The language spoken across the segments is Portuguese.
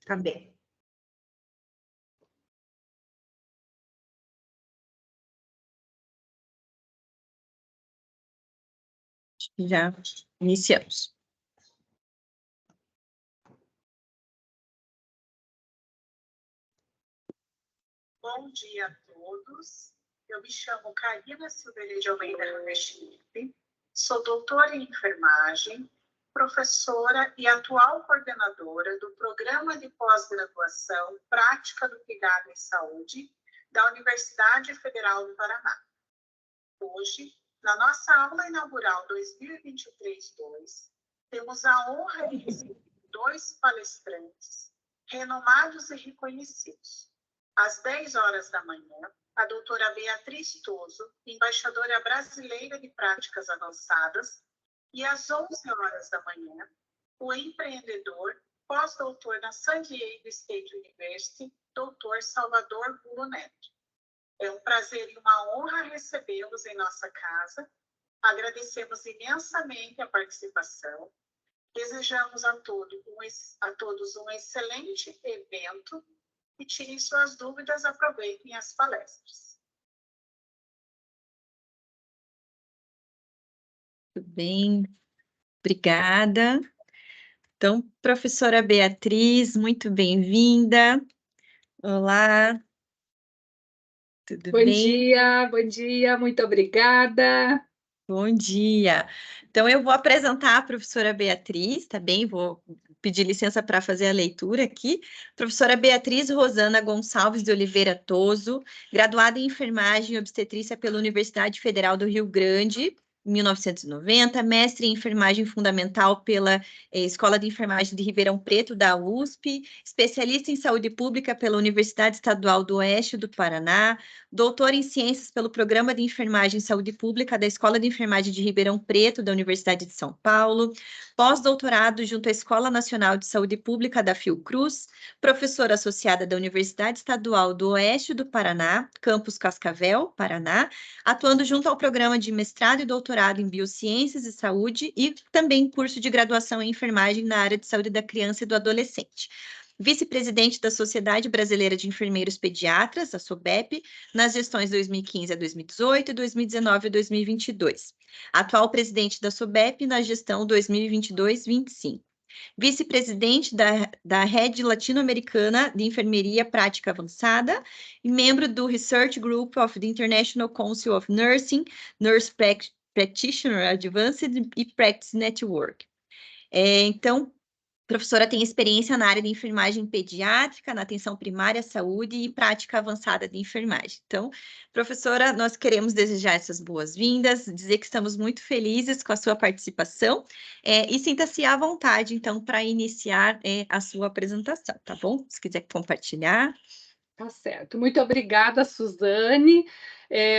Tá bem. Já iniciamos. Bom dia a todos. Eu me chamo Karina Silveira de Almeida Ramechip, sou doutora em enfermagem, professora e atual coordenadora do Programa de Pós-Graduação Prática do Cuidado em Saúde da Universidade Federal do Paraná. Hoje, na nossa aula inaugural 2023-2, temos a honra de receber 2 palestrantes renomados e reconhecidos. Às 10 horas da manhã, a doutora Beatriz Toso, embaixadora brasileira de práticas avançadas, e às 11 horas da manhã, o empreendedor, pós-doutor na San Diego State University, doutor Salvador Bulo Neto. É um prazer e uma honra recebê-los em nossa casa. Agradecemos imensamente a participação. Desejamos a todos um excelente evento e tirem suas dúvidas, aproveitem as palestras. Tudo bem, obrigada. Então, professora Beatriz, muito bem-vinda. Olá, tudo bem? Bom dia, muito obrigada. Bom dia. Então, eu vou apresentar a professora Beatriz, tá bem? Vou pedir licença para fazer a leitura aqui. Professora Beatriz Rosana Gonçalves de Oliveira Toso, graduada em enfermagem e obstetrícia pela Universidade Federal do Rio Grande, em 1990, mestre em enfermagem fundamental pela Escola de Enfermagem de Ribeirão Preto, da USP, especialista em saúde pública pela Universidade Estadual do Oeste do Paraná, doutora em ciências pelo Programa de Enfermagem e Saúde Pública da Escola de Enfermagem de Ribeirão Preto, da Universidade de São Paulo, pós-doutorado junto à Escola Nacional de Saúde Pública da Fiocruz, professora associada da Universidade Estadual do Oeste do Paraná, campus Cascavel, Paraná, atuando junto ao programa de mestrado e doutorado em Biociências e Saúde e também curso de graduação em enfermagem na área de saúde da criança e do adolescente. Vice-presidente da Sociedade Brasileira de Enfermeiros Pediatras, a SOBEP, nas gestões 2015 a 2018 e 2019 a 2022. Atual presidente da SOBEP na gestão 2022-25. Vice-presidente da Rede Latino-Americana de Enfermeria Prática Avançada e membro do Research Group of the International Council of Nursing, Nurse Practitioner Advanced e Practice Network. Então, a professora tem experiência na área de enfermagem pediátrica, na atenção primária à saúde e prática avançada de enfermagem. Então, professora, nós queremos desejar essas boas-vindas, dizer que estamos muito felizes com a sua participação e sinta-se à vontade, então, para iniciar a sua apresentação, tá bom? Se quiser compartilhar. Tá certo. Muito obrigada, Suzane.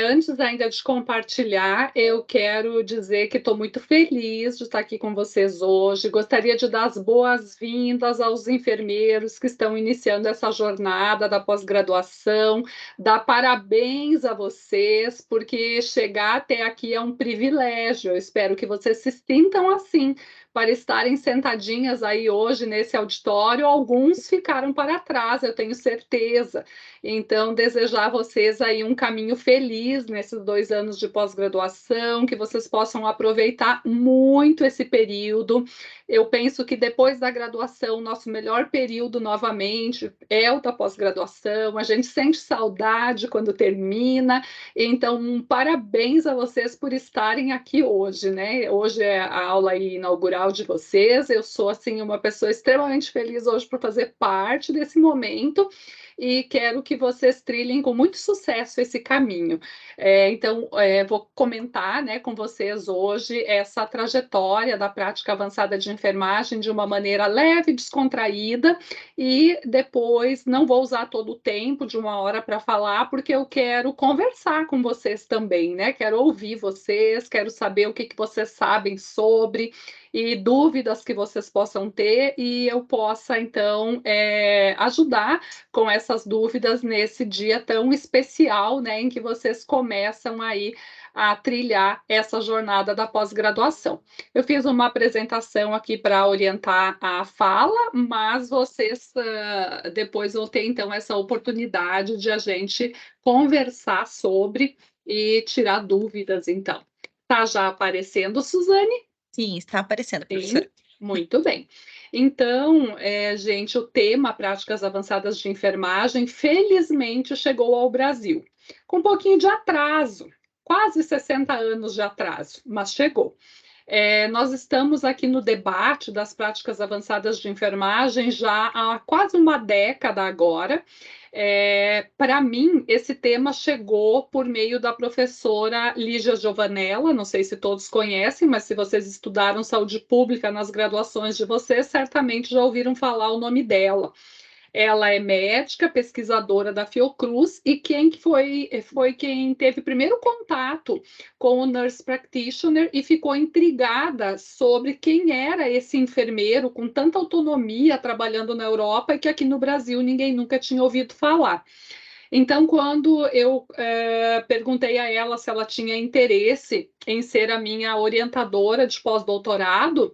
Antes ainda de compartilhar, eu quero dizer que estou muito feliz de estar aqui com vocês hoje. Gostaria de dar as boas-vindas aos enfermeiros que estão iniciando essa jornada da pós-graduação, dar parabéns a vocês, porque chegar até aqui é um privilégio. Eu espero que vocês se sintam assim, para estarem sentadinhas aí hoje nesse auditório. Alguns ficaram para trás, eu tenho certeza. Então, desejar a vocês aí um caminho feliz nesses 2 anos de pós-graduação, que vocês possam aproveitar muito esse período. Eu penso que depois da graduação, nosso melhor período novamente é o da pós-graduação. A gente sente saudade quando termina. Então, parabéns a vocês por estarem aqui hoje, né? Hoje é a aula inaugural de vocês. Eu sou, assim, uma pessoa extremamente feliz hoje por fazer parte desse momento e quero que vocês trilhem com muito sucesso esse caminho. Então, vou comentar, né, com vocês hoje essa trajetória da prática avançada de enfermagem de uma maneira leve e descontraída, e depois não vou usar todo o tempo de 1 hora para falar, porque eu quero conversar com vocês também, né? Quero ouvir vocês, quero saber o que vocês sabem sobre e dúvidas que vocês possam ter, e eu possa, então, ajudar com essas dúvidas nesse dia tão especial, né, em que vocês começam aí a trilhar essa jornada da pós-graduação. Eu fiz uma apresentação aqui para orientar a fala, mas vocês depois vão ter, então, essa oportunidade de a gente conversar sobre e tirar dúvidas, então. Está já aparecendo, Suzane? Sim, está aparecendo, Sim, professora. muito bem. Então, gente, o tema Práticas Avançadas de Enfermagem, felizmente, chegou ao Brasil. Com um pouquinho de atraso, quase 60 anos de atraso, mas chegou. Nós estamos aqui no debate das práticas avançadas de enfermagem já há quase uma década agora. Para mim, esse tema chegou por meio da professora Lígia Giovanella, não sei se todos conhecem, mas se vocês estudaram saúde pública nas graduações de vocês, certamente já ouviram falar o nome dela. Ela é médica, pesquisadora da Fiocruz e quem foi quem teve primeiro contato com o nurse practitioner e ficou intrigada sobre quem era esse enfermeiro com tanta autonomia trabalhando na Europa e que aqui no Brasil ninguém nunca tinha ouvido falar. Então, quando eu perguntei a ela se ela tinha interesse em ser a minha orientadora de pós-doutorado,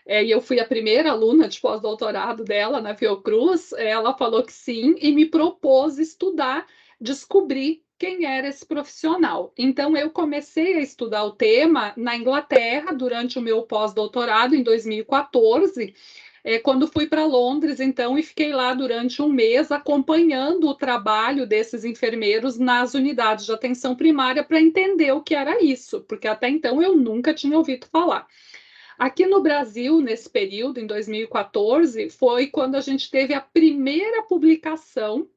e eu fui a primeira aluna de pós-doutorado dela na Fiocruz, ela falou que sim e me propôs estudar, descobrir quem era esse profissional. Então, eu comecei a estudar o tema na Inglaterra durante o meu pós-doutorado em 2014, quando fui para Londres, então, e fiquei lá durante um mês acompanhando o trabalho desses enfermeiros nas unidades de atenção primária para entender o que era isso, porque até então eu nunca tinha ouvido falar. Aqui no Brasil, nesse período, em 2014, foi quando a gente teve a primeira publicação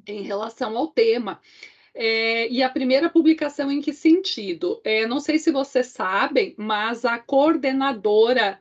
em relação ao tema. E a primeira publicação em que sentido? Não sei se vocês sabem, mas a coordenadora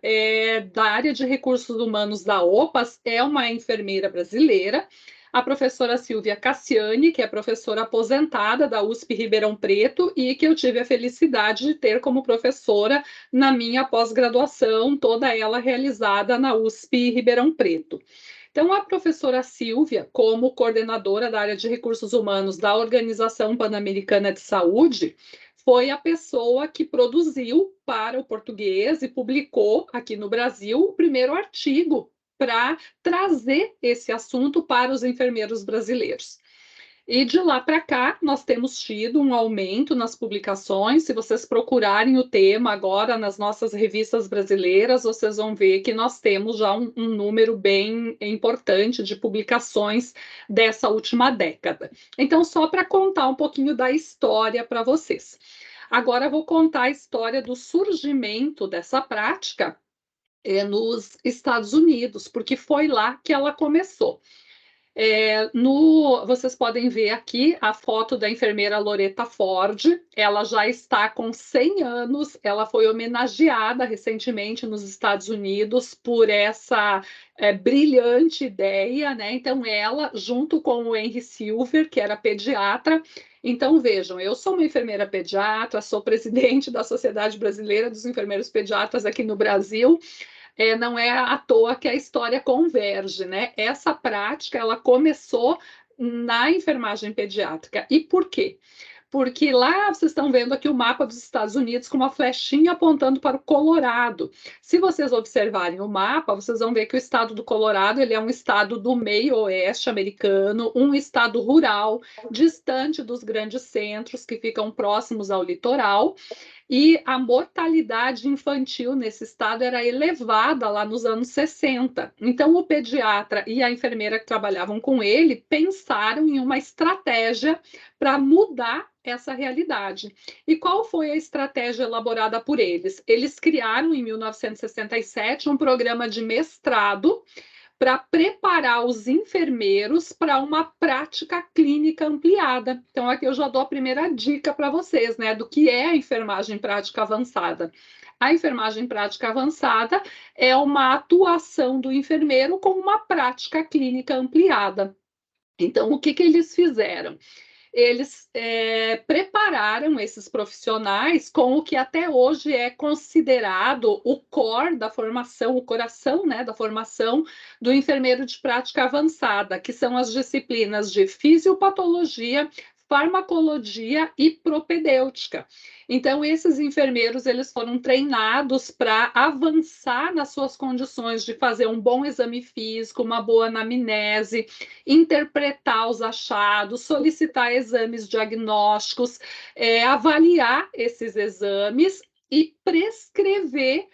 da área de recursos humanos da OPAS é uma enfermeira brasileira, a professora Silvia Cassiani, que é professora aposentada da USP Ribeirão Preto e que eu tive a felicidade de ter como professora na minha pós-graduação, toda ela realizada na USP Ribeirão Preto. Então, a professora Silvia, como coordenadora da área de recursos humanos da Organização Pan-Americana de Saúde, foi a pessoa que produziu para o português e publicou aqui no Brasil o primeiro artigo para trazer esse assunto para os enfermeiros brasileiros. E de lá para cá, nós temos tido um aumento nas publicações. Se vocês procurarem o tema agora nas nossas revistas brasileiras, vocês vão ver que nós temos já um número bem importante de publicações dessa última década. Então, só para contar um pouquinho da história para vocês. Agora, eu vou contar a história do surgimento dessa prática nos Estados Unidos, porque foi lá que ela começou. Vocês podem ver aqui a foto da enfermeira Loretta Ford. Ela já está com 100 anos, ela foi homenageada recentemente nos Estados Unidos por essa brilhante ideia, né? Então, ela, junto com o Henry Silver, que era pediatra. Então, vejam, eu sou uma enfermeira pediatra, sou presidente da Sociedade Brasileira dos Enfermeiros Pediatras aqui no Brasil. Não é à toa que a história converge, né? Essa prática, ela começou na enfermagem pediátrica. E por quê? Porque lá vocês estão vendo aqui o mapa dos Estados Unidos com uma flechinha apontando para o Colorado. Se vocês observarem o mapa, vocês vão ver que o estado do Colorado ele é um estado do meio oeste americano, um estado rural, distante dos grandes centros que ficam próximos ao litoral. E a mortalidade infantil nesse estado era elevada lá nos anos 60. Então, o pediatra e a enfermeira que trabalhavam com ele pensaram em uma estratégia para mudar essa realidade. E qual foi a estratégia elaborada por eles? Eles criaram, em 1967, um programa de mestrado para preparar os enfermeiros para uma prática clínica ampliada. Então, aqui eu já dou a primeira dica para vocês, né, do que é a enfermagem prática avançada. A enfermagem prática avançada é uma atuação do enfermeiro com uma prática clínica ampliada. Então, o que eles fizeram? Eles prepararam esses profissionais com o que até hoje é considerado o core da formação, o coração, né, da formação do enfermeiro de prática avançada, que são as disciplinas de fisiopatologia, farmacologia e propedêutica. Então, esses enfermeiros, eles foram treinados para avançar nas suas condições de fazer um bom exame físico, uma boa anamnese, interpretar os achados, solicitar exames diagnósticos, avaliar esses exames e prescrever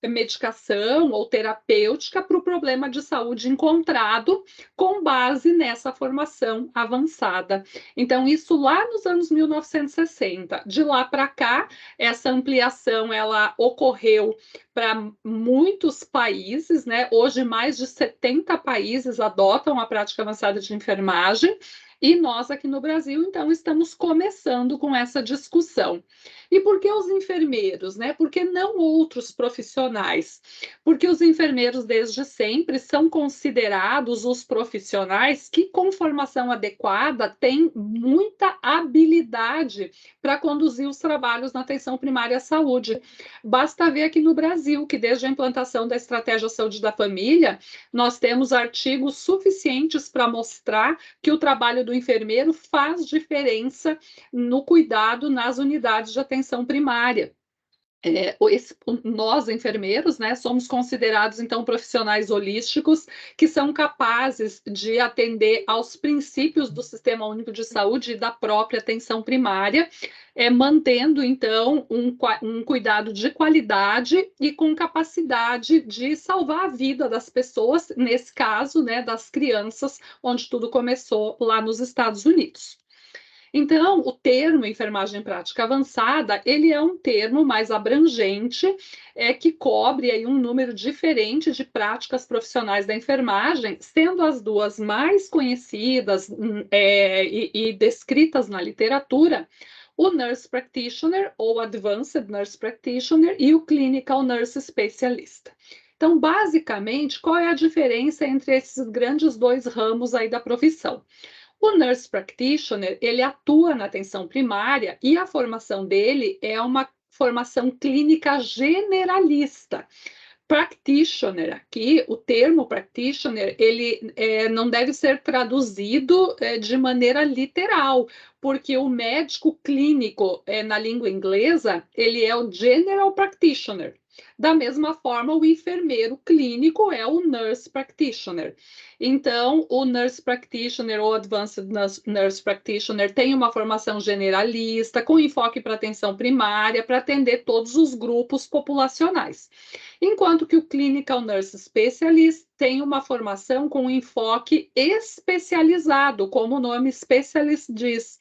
medicação ou terapêutica para o problema de saúde encontrado com base nessa formação avançada. Então, isso lá nos anos 1960. De lá para cá, essa ampliação ela ocorreu para muitos países, né? Hoje, mais de 70 países adotam a prática avançada de enfermagem. E nós aqui no Brasil, então, estamos começando com essa discussão. E por que os enfermeiros, né? Por que não outros profissionais? Porque os enfermeiros, desde sempre, são considerados os profissionais que, com formação adequada, têm muita habilidade para conduzir os trabalhos na atenção primária à saúde. Basta ver aqui no Brasil que, desde a implantação da Estratégia Saúde da Família, nós temos artigos suficientes para mostrar que o trabalho do enfermeiro faz diferença no cuidado nas unidades de atenção primária. Nós, enfermeiros, né, somos considerados, então, profissionais holísticos que são capazes de atender aos princípios do Sistema Único de Saúde e da própria atenção primária, mantendo, então, um cuidado de qualidade e com capacidade de salvar a vida das pessoas, nesse caso, né, das crianças, onde tudo começou lá nos Estados Unidos. Então, o termo enfermagem prática avançada, ele é um termo mais abrangente, que cobre aí um número diferente de práticas profissionais da enfermagem, sendo as duas mais conhecidas e descritas na literatura, o Nurse Practitioner ou Advanced Nurse Practitioner e o Clinical Nurse Specialist. Então, basicamente, qual é a diferença entre esses grandes dois ramos aí da profissão? O Nurse Practitioner, ele atua na atenção primária e a formação dele é uma formação clínica generalista. Practitioner, aqui, o termo practitioner, ele não deve ser traduzido de maneira literal, porque o médico clínico, na língua inglesa, ele é o general practitioner. Da mesma forma, o enfermeiro clínico é o nurse practitioner. Então, o nurse practitioner ou advanced nurse practitioner tem uma formação generalista, com enfoque para atenção primária, para atender todos os grupos populacionais. Enquanto que o clinical nurse specialist tem uma formação com enfoque especializado, como o nome specialist diz.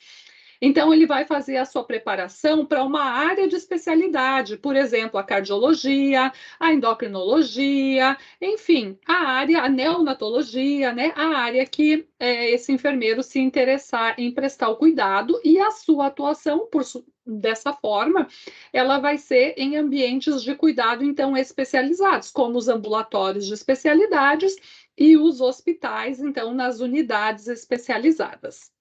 Então, ele vai fazer a sua preparação para uma área de especialidade, por exemplo, a cardiologia, a endocrinologia, enfim, a neonatologia, né? A área que esse enfermeiro se interessar em prestar o cuidado, e a sua atuação, dessa forma, ela vai ser em ambientes de cuidado, então, especializados, como os ambulatórios de especialidades e os hospitais, então, nas unidades especializadas.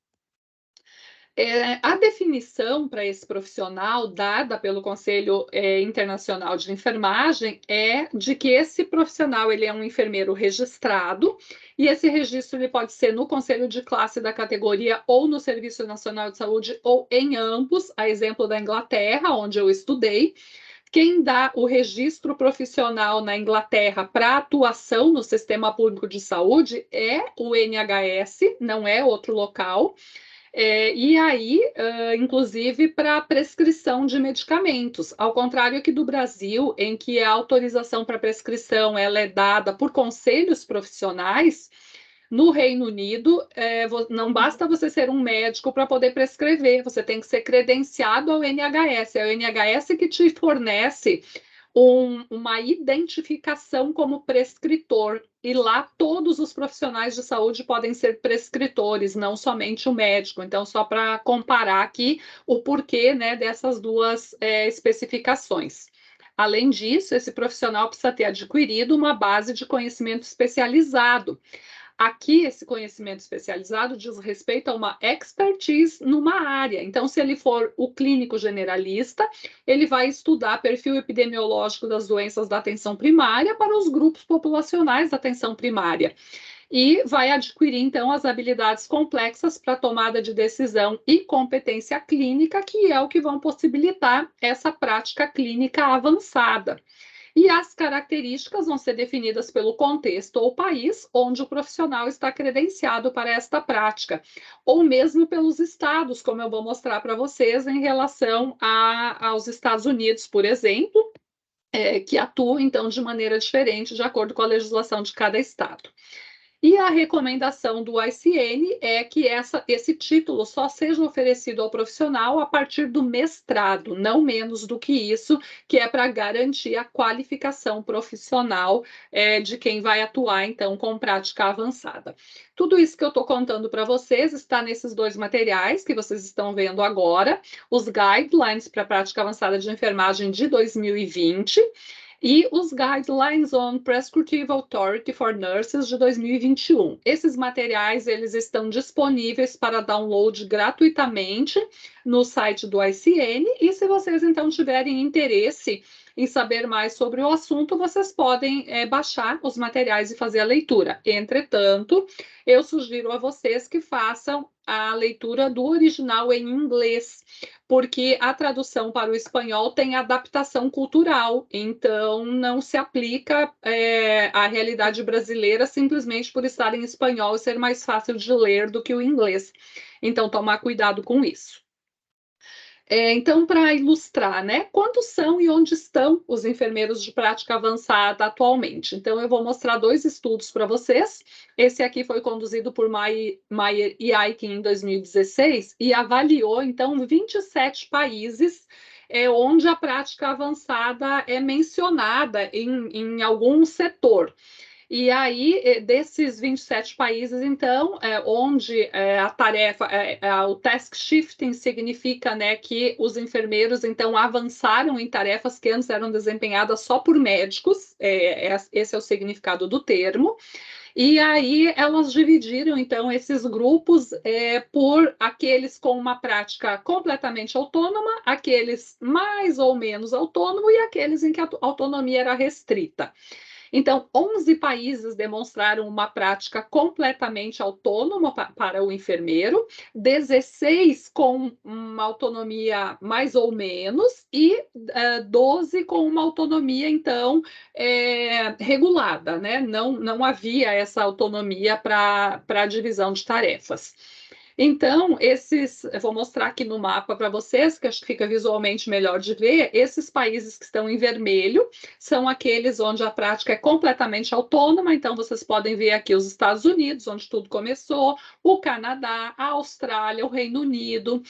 A definição para esse profissional dada pelo Conselho Internacional de Enfermagem é de que esse profissional ele é um enfermeiro registrado, e esse registro ele pode ser no conselho de classe da categoria ou no Serviço Nacional de Saúde ou em ambos, a exemplo da Inglaterra, onde eu estudei. Quem dá o registro profissional na Inglaterra para atuação no Sistema Público de Saúde é o NHS, não é outro local. E aí, inclusive, para prescrição de medicamentos, ao contrário aqui do Brasil, em que a autorização para prescrição ela é dada por conselhos profissionais, no Reino Unido, não basta você ser um médico para poder prescrever, você tem que ser credenciado ao NHS, é o NHS que te fornece uma identificação como prescritor, e lá todos os profissionais de saúde podem ser prescritores, não somente o médico. Então, só para comparar aqui o porquê, né, dessas duas especificações. Além disso, esse profissional precisa ter adquirido uma base de conhecimento especializado. Aqui, esse conhecimento especializado diz respeito a uma expertise numa área. Então, se ele for o clínico generalista, ele vai estudar perfil epidemiológico das doenças da atenção primária para os grupos populacionais da atenção primária. e vai adquirir, então, as habilidades complexas para tomada de decisão e competência clínica, que é o que vão possibilitar essa prática clínica avançada. E as características vão ser definidas pelo contexto ou país onde o profissional está credenciado para esta prática, ou mesmo pelos estados, como eu vou mostrar para vocês em relação aos Estados Unidos, por exemplo, que atuam, então, de maneira diferente, de acordo com a legislação de cada estado. E a recomendação do ICN é que esse título só seja oferecido ao profissional a partir do mestrado, não menos do que isso, que é para garantir a qualificação profissional de quem vai atuar, então, com prática avançada. Tudo isso que eu estou contando para vocês está nesses 2 materiais que vocês estão vendo agora, os Guidelines para a Prática Avançada de Enfermagem de 2020, e os Guidelines on Prescriptive Authority for Nurses de 2021. Esses materiais eles estão disponíveis para download gratuitamente no site do ICN, e se vocês então tiverem interesse em saber mais sobre o assunto, vocês podem baixar os materiais e fazer a leitura. Entretanto, eu sugiro a vocês que façam a leitura do original em inglês, porque a tradução para o espanhol tem adaptação cultural, então não se aplica à realidade brasileira simplesmente por estar em espanhol e ser mais fácil de ler do que o inglês. Então, tomar cuidado com isso. Então, para ilustrar, né, quantos são e onde estão os enfermeiros de prática avançada atualmente? Então, eu vou mostrar 2 estudos para vocês. Esse aqui foi conduzido por Mayer e Aiken em 2016 e avaliou, então, 27 países onde a prática avançada é mencionada em algum setor. E aí, desses 27 países, então, onde a tarefa, o task shifting significa, né, que os enfermeiros, então, avançaram em tarefas que antes eram desempenhadas só por médicos, esse é o significado do termo. E aí elas dividiram, então, esses grupos por aqueles com uma prática completamente autônoma, aqueles mais ou menos autônomos e aqueles em que a autonomia era restrita. Então, 11 países demonstraram uma prática completamente autônoma para o enfermeiro, 16 com uma autonomia mais ou menos e 12 com uma autonomia, então, regulada, né? Não havia essa autonomia para a divisão de tarefas. Então, eu vou mostrar aqui no mapa para vocês, que acho que fica visualmente melhor de ver. Esses países que estão em vermelho são aqueles onde a prática é completamente autônoma. Então, vocês podem ver aqui os Estados Unidos, onde tudo começou, o Canadá, a Austrália, o Reino Unido,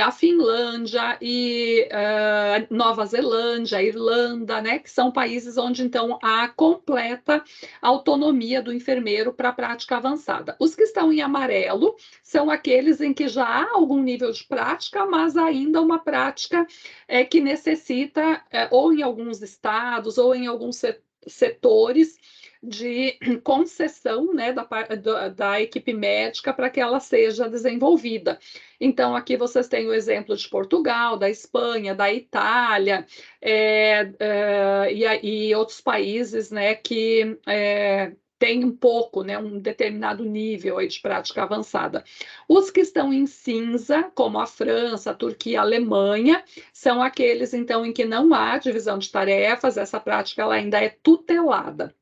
a Finlândia e Nova Zelândia, a Irlanda, né, que são países onde, então, há completa autonomia do enfermeiro para a prática avançada. Os que estão em amarelo são aqueles em que já há algum nível de prática, mas ainda uma prática que necessita, ou em alguns estados, ou em alguns setores, de concessão, né, da equipe médica para que ela seja desenvolvida. Então, aqui vocês têm o exemplo de Portugal, da Espanha, da Itália, e outros países, né, que tem um pouco, né, um determinado nível aí de prática avançada. Os que estão em cinza, como a França, a Turquia, a Alemanha, são aqueles, então, em que não há divisão de tarefas, essa prática ela ainda é tutelada.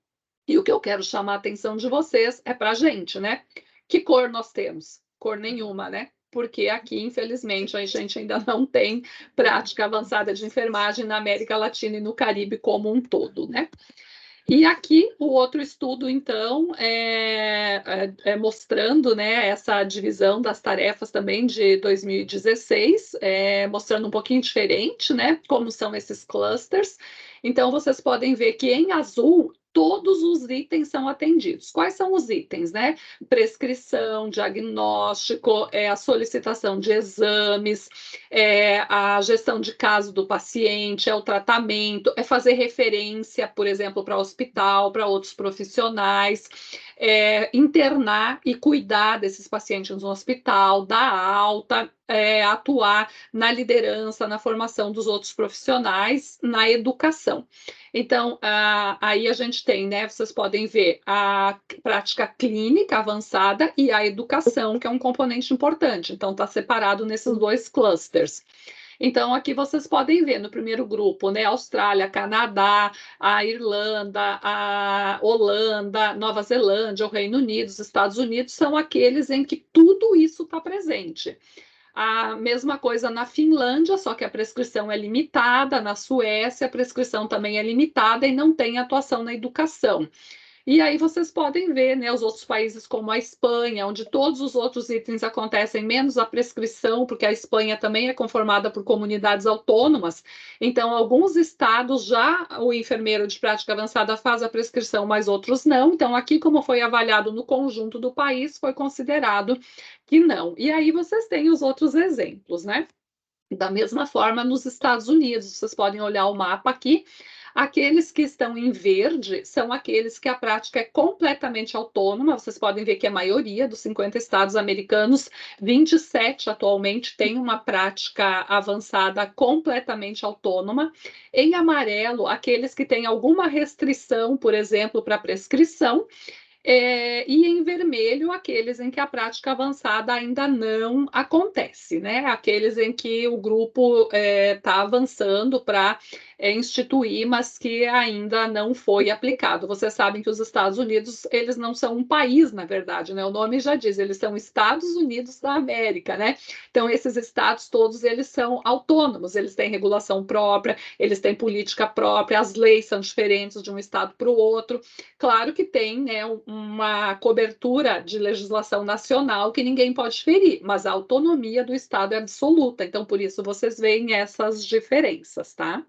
E o que eu quero chamar a atenção de vocês é para a gente, né? Que cor nós temos? Cor nenhuma, né? Porque aqui, infelizmente, a gente ainda não tem prática avançada de enfermagem na América Latina e no Caribe como um todo, né? E aqui o outro estudo, então, mostrando, né, essa divisão das tarefas também de 2016, mostrando um pouquinho diferente, né, como são esses clusters. Então, vocês podem ver que em azul todos os itens são atendidos. Quais são os itens, né? Prescrição, diagnóstico, a solicitação de exames, a gestão de caso do paciente, o tratamento, fazer referência, por exemplo, para o hospital, para outros profissionais, internar e cuidar desses pacientes no hospital, dar alta, atuar na liderança, na formação dos outros profissionais, na educação. Então, aí a gente tem, né? Vocês podem ver a prática clínica avançada e a educação, que é um componente importante. Então, está separado nesses dois clusters. Então, aqui vocês podem ver no primeiro grupo, né? Austrália, Canadá, a Irlanda, a Holanda, Nova Zelândia, o Reino Unido, os Estados Unidos, são aqueles em que tudo isso está presente. A mesma coisa na Finlândia, só que a prescrição é limitada, na Suécia a prescrição também é limitada e não tem atuação na educação. E aí vocês podem ver, né, os outros países como a Espanha, onde todos os outros itens acontecem, menos a prescrição, porque a Espanha também é conformada por comunidades autônomas. Então, alguns estados já o enfermeiro de prática avançada faz a prescrição, mas outros não. Então, aqui, como foi avaliado no conjunto do país, foi considerado que não. E aí vocês têm os outros exemplos, né? Da mesma forma, nos Estados Unidos, vocês podem olhar o mapa aqui. Aqueles que estão em verde são aqueles que a prática é completamente autônoma. Vocês podem ver que a maioria dos 50 estados americanos, 27 atualmente, tem uma prática avançada completamente autônoma. Em amarelo, aqueles que têm alguma restrição, por exemplo, para prescrição. E em vermelho, aqueles em que a prática avançada ainda não acontece, né? Aqueles em que o grupo está avançando para instituir, mas que ainda não foi aplicado. Vocês sabem que os Estados Unidos, eles não são um país, na verdade, né? O nome já diz, eles são Estados Unidos da América, né? Então, esses estados todos, eles são autônomos, eles têm regulação própria, eles têm política própria, as leis são diferentes de um estado para o outro. Claro que tem, né, uma cobertura de legislação nacional que ninguém pode ferir, mas a autonomia do Estado é absoluta. Então, por isso, vocês veem essas diferenças, tá?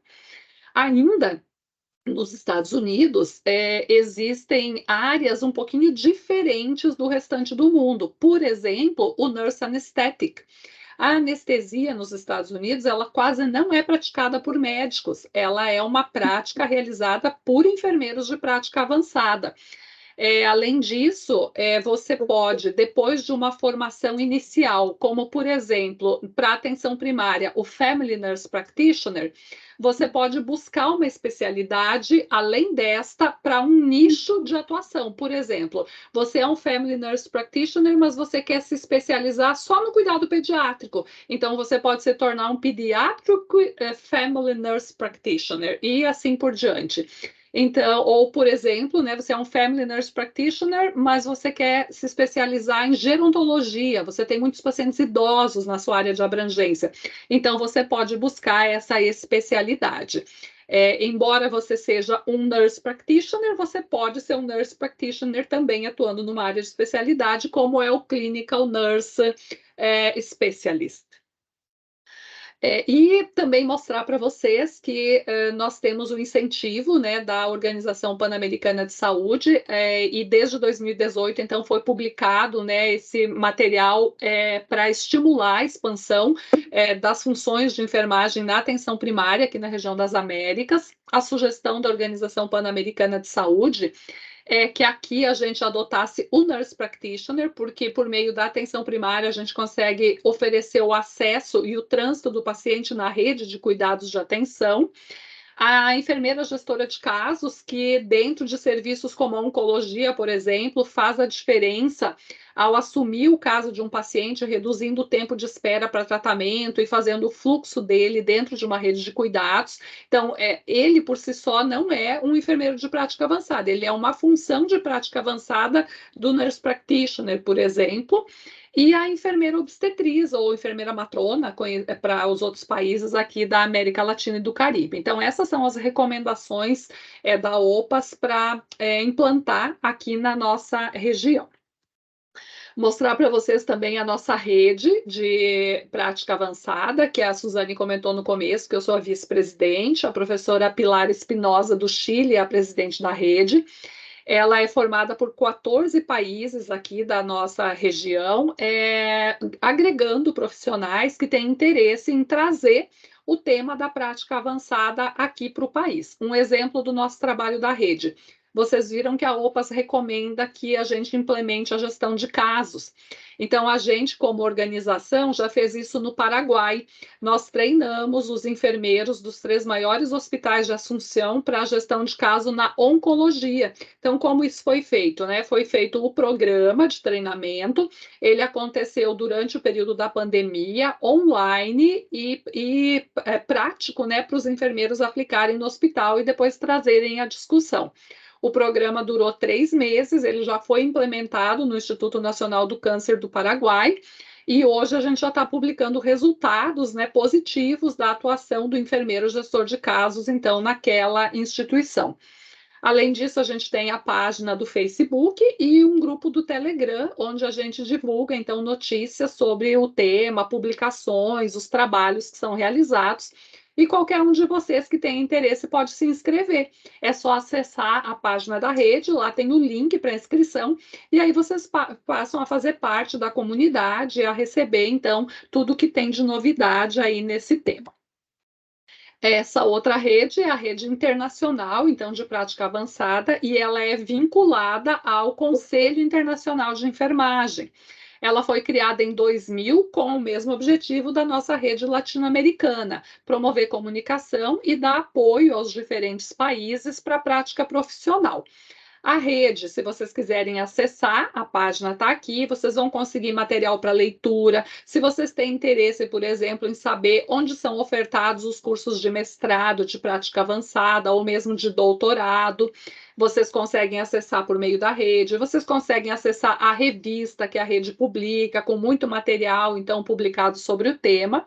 Ainda nos Estados Unidos, existem áreas um pouquinho diferentes do restante do mundo. Por exemplo, o nurse anesthetic. A anestesia nos Estados Unidos, ela quase não é praticada por médicos. Ela é uma prática realizada por enfermeiros de prática avançada. Além disso, você pode, depois de uma formação inicial, como, por exemplo, para atenção primária, o Family Nurse Practitioner, você pode buscar uma especialidade, além desta, para um nicho de atuação. Por exemplo, você é um Family Nurse Practitioner, mas você quer se especializar só no cuidado pediátrico. Então, você pode se tornar um Pediatric Family Nurse Practitioner e assim por diante. Então, ou, por exemplo, né, você é um Family Nurse Practitioner, mas você quer se especializar em gerontologia, você tem muitos pacientes idosos na sua área de abrangência, então você pode buscar essa especialidade. Embora você seja um Nurse Practitioner, você pode ser um Nurse Practitioner também atuando numa área de especialidade, como é o Clinical Nurse Specialist. E também mostrar para vocês que nós temos o incentivo, né, da Organização Pan-Americana de Saúde, e desde 2018, então, foi publicado, né, esse material para estimular a expansão das funções de enfermagem na atenção primária aqui na região das Américas. A sugestão da Organização Pan-Americana de Saúde que aqui a gente adotasse o Nurse Practitioner, porque por meio da atenção primária a gente consegue oferecer o acesso e o trânsito do paciente na rede de cuidados de atenção. A enfermeira gestora de casos, que dentro de serviços como a oncologia, por exemplo, faz a diferença ao assumir o caso de um paciente, reduzindo o tempo de espera para tratamento e fazendo o fluxo dele dentro de uma rede de cuidados. Então, ele por si só não é um enfermeiro de prática avançada, ele é uma função de prática avançada do nurse practitioner, por exemplo. E a enfermeira obstetriz ou enfermeira matrona para os outros países aqui da América Latina e do Caribe. Então, essas são as recomendações da OPAS para implantar aqui na nossa região. Mostrar para vocês também a nossa rede de prática avançada, que a Suzane comentou no começo, que eu sou a vice-presidente, a professora Pilar Espinosa, do Chile, é a presidente da rede. Ela é formada por 14 países aqui da nossa região, agregando profissionais que têm interesse em trazer o tema da prática avançada aqui para o país. Um exemplo do nosso trabalho da rede. vocês viram que a OPAS recomenda que a gente implemente a gestão de casos. Então, a gente, como organização, já fez isso no Paraguai. Nós treinamos os enfermeiros dos 3 maiores hospitais de Assunção para a gestão de caso na oncologia. Então, como isso foi feito, né? Foi feito o programa de treinamento, ele aconteceu durante o período da pandemia, online e prático, né, para os enfermeiros aplicarem no hospital e depois trazerem a discussão. O programa durou 3 meses, ele já foi implementado no Instituto Nacional do Câncer do Paraguai, e hoje a gente já está publicando resultados, né, positivos da atuação do enfermeiro gestor de casos, então, naquela instituição. Além disso, a gente tem a página do Facebook e um grupo do Telegram, onde a gente divulga, então, notícias sobre o tema, publicações, os trabalhos que são realizados. E qualquer um de vocês que tenha interesse pode se inscrever. É só acessar a página da rede, lá tem o link para inscrição, e aí vocês passam a fazer parte da comunidade, a receber, então, tudo que tem de novidade aí nesse tema. Essa outra rede é a rede internacional, então, de prática avançada, e ela é vinculada ao Conselho Internacional de Enfermagem. Ela foi criada em 2000 com o mesmo objetivo da nossa rede latino-americana, promover comunicação e dar apoio aos diferentes países para a prática profissional. A rede, se vocês quiserem acessar, a página está aqui, vocês vão conseguir material para leitura. Se vocês têm interesse, por exemplo, em saber onde são ofertados os cursos de mestrado, de prática avançada ou mesmo de doutorado, vocês conseguem acessar por meio da rede. Vocês conseguem acessar a revista que a rede publica, com muito material, então, publicado sobre o tema.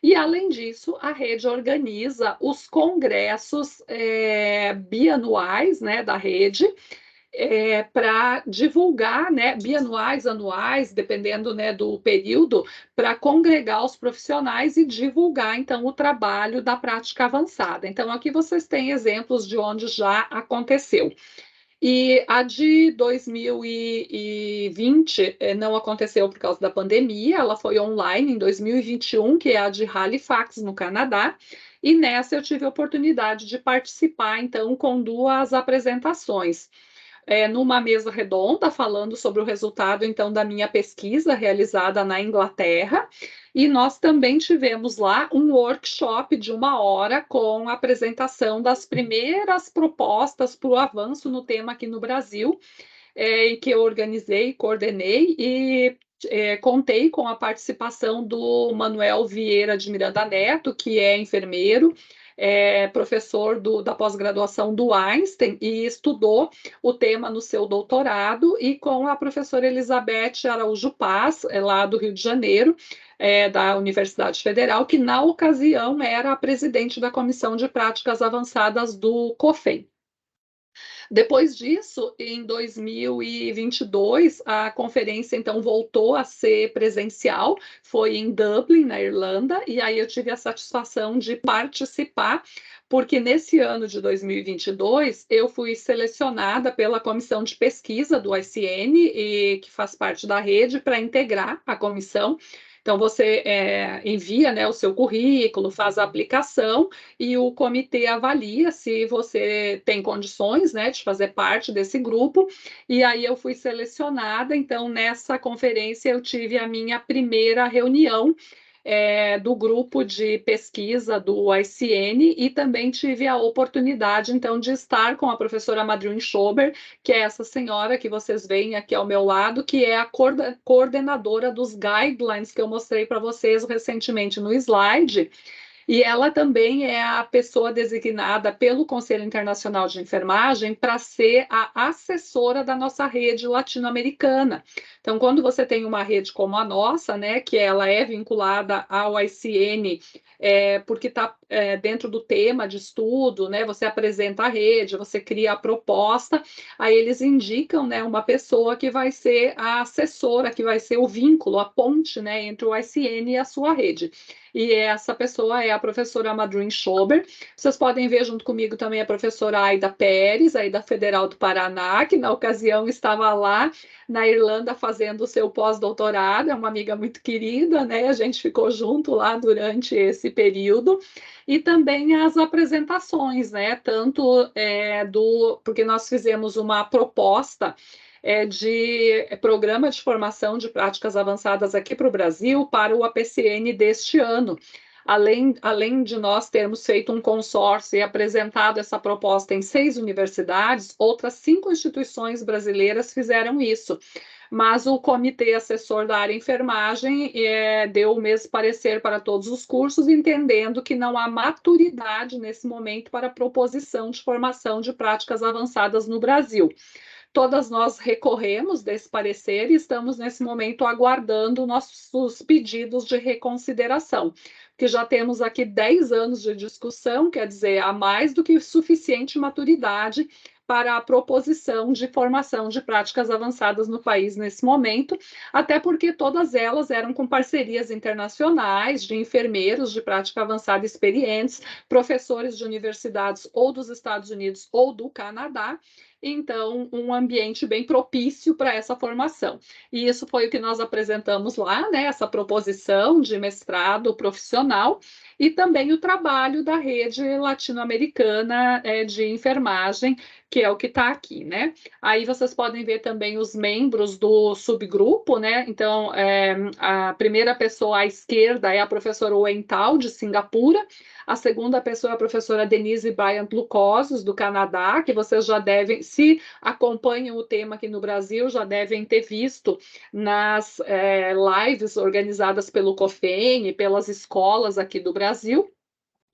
E, além disso, a rede organiza os congressos bianuais, né, da rede, para divulgar, né, bianuais, anuais, dependendo, né, do período, para congregar os profissionais e divulgar, então, o trabalho da prática avançada. Então, aqui vocês têm exemplos de onde já aconteceu. E a de 2020 não aconteceu por causa da pandemia, ela foi online em 2021, que é a de Halifax, no Canadá, e nessa eu tive a oportunidade de participar, então, com 2 apresentações. Numa mesa redonda, falando sobre o resultado, então, da minha pesquisa realizada na Inglaterra, e nós também tivemos lá um workshop de 1 hora com a apresentação das primeiras propostas para o avanço no tema aqui no Brasil, em que eu organizei, coordenei e contei com a participação do Manuel Vieira de Miranda Neto, que é enfermeiro, professor da pós-graduação do Einstein e estudou o tema no seu doutorado, e com a professora Elizabeth Araújo Paz, lá do Rio de Janeiro, da Universidade Federal, que na ocasião era a presidente da Comissão de Práticas Avançadas do COFEM. Depois disso, em 2022, a conferência, então, voltou a ser presencial, foi em Dublin, na Irlanda, e aí eu tive a satisfação de participar, porque nesse ano de 2022, eu fui selecionada pela comissão de pesquisa do ICN, que faz parte da rede, para integrar a comissão. Então, você envia, né, o seu currículo, faz a aplicação e o comitê avalia se você tem condições, né, de fazer parte desse grupo. E aí eu fui selecionada, então, nessa conferência eu tive a minha primeira reunião do grupo de pesquisa do ICN, e também tive a oportunidade, então, de estar com a professora Madryn Schober, que é essa senhora que vocês veem aqui ao meu lado, que é a coordenadora dos guidelines que eu mostrei para vocês recentemente no slide. E ela também é a pessoa designada pelo Conselho Internacional de Enfermagem para ser a assessora da nossa rede latino-americana. Então, quando você tem uma rede como a nossa, né, que ela é vinculada ao ICN, porque está dentro do tema de estudo, né, você apresenta a rede, você cria a proposta, aí eles indicam, né, uma pessoa que vai ser a assessora, que vai ser o vínculo, a ponte, né, entre o ICN e a sua rede. e essa pessoa é a professora Madryn Schober. Vocês podem ver junto comigo também a professora Aida Pérez, aí da Federal do Paraná, que na ocasião estava lá na Irlanda fazendo o seu pós-doutorado, é uma amiga muito querida, né? A gente ficou junto lá durante esse período. E também as apresentações, né? Tanto porque nós fizemos uma proposta de programa de formação de práticas avançadas aqui para o Brasil para o APCN deste ano. Além de nós termos feito um consórcio e apresentado essa proposta em 6 universidades, outras 5 instituições brasileiras fizeram isso. Mas o comitê assessor da área enfermagem deu o mesmo parecer para todos os cursos, entendendo que não há maturidade nesse momento para a proposição de formação de práticas avançadas no Brasil. Todas nós recorremos desse parecer e estamos, nesse momento, aguardando nossos pedidos de reconsideração, que já temos aqui 10 anos de discussão, quer dizer, há mais do que suficiente maturidade para a proposição de formação de práticas avançadas no país nesse momento, até porque todas elas eram com parcerias internacionais de enfermeiros de prática avançada experientes, professores de universidades ou dos Estados Unidos ou do Canadá. Então, um ambiente bem propício para essa formação. E isso foi o que nós apresentamos lá, né? Essa proposição de mestrado profissional e também o trabalho da rede latino-americana de enfermagem, que é o que está aqui, né? Aí vocês podem ver também os membros do subgrupo, né? Então, a primeira pessoa à esquerda é a professora Wen Tao, de Singapura. A segunda pessoa é a professora Denise Bryant Lucosos, do Canadá, que vocês já devem, se acompanham o tema aqui no Brasil, já devem ter visto nas lives organizadas pelo COFEN e pelas escolas aqui do Brasil.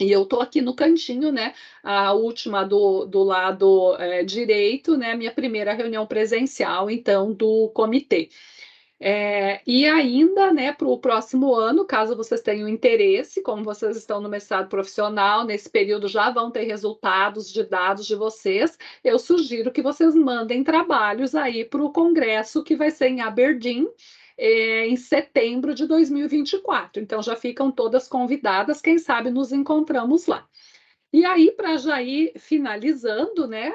E eu estou aqui no cantinho, né? A última do lado direito, né? Minha primeira reunião presencial, então, do comitê. E ainda, né, para o próximo ano, caso vocês tenham interesse, como vocês estão no mestrado profissional, nesse período já vão ter resultados de dados de vocês, eu sugiro que vocês mandem trabalhos aí para o congresso que vai ser em Aberdeen, em setembro de 2024. Então, já ficam todas convidadas, quem sabe nos encontramos lá. E aí, para já ir finalizando, né,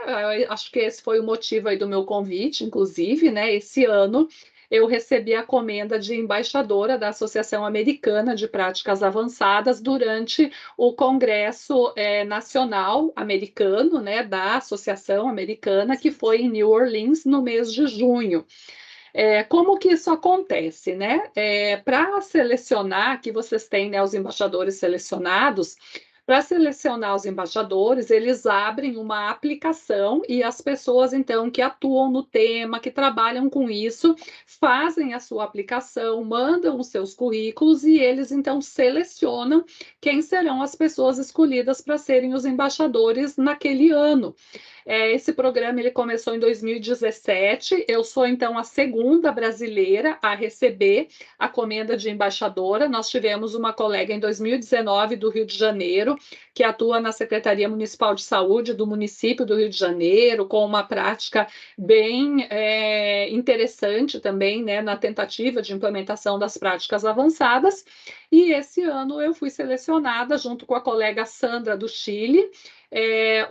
acho que esse foi o motivo aí do meu convite, inclusive, né, esse ano eu recebi a comenda de embaixadora da Associação Americana de Práticas Avançadas durante o Congresso Nacional Americano, né, da Associação Americana, que foi em New Orleans no mês de junho. Como que isso acontece, né? Para selecionar, que vocês têm, né, os embaixadores selecionados, para selecionar os embaixadores, eles abrem uma aplicação e as pessoas, então, que atuam no tema, que trabalham com isso, fazem a sua aplicação, mandam os seus currículos e eles, então, selecionam quem serão as pessoas escolhidas para serem os embaixadores naquele ano. Esse programa ele começou em 2017. Eu sou, então, a segunda brasileira a receber a comenda de embaixadora. Nós tivemos uma colega em 2019 do Rio de Janeiro, que atua na Secretaria Municipal de Saúde do município do Rio de Janeiro, com uma prática bem interessante também, né, na tentativa de implementação das práticas avançadas. E esse ano eu fui selecionada junto com a colega Sandra do Chile,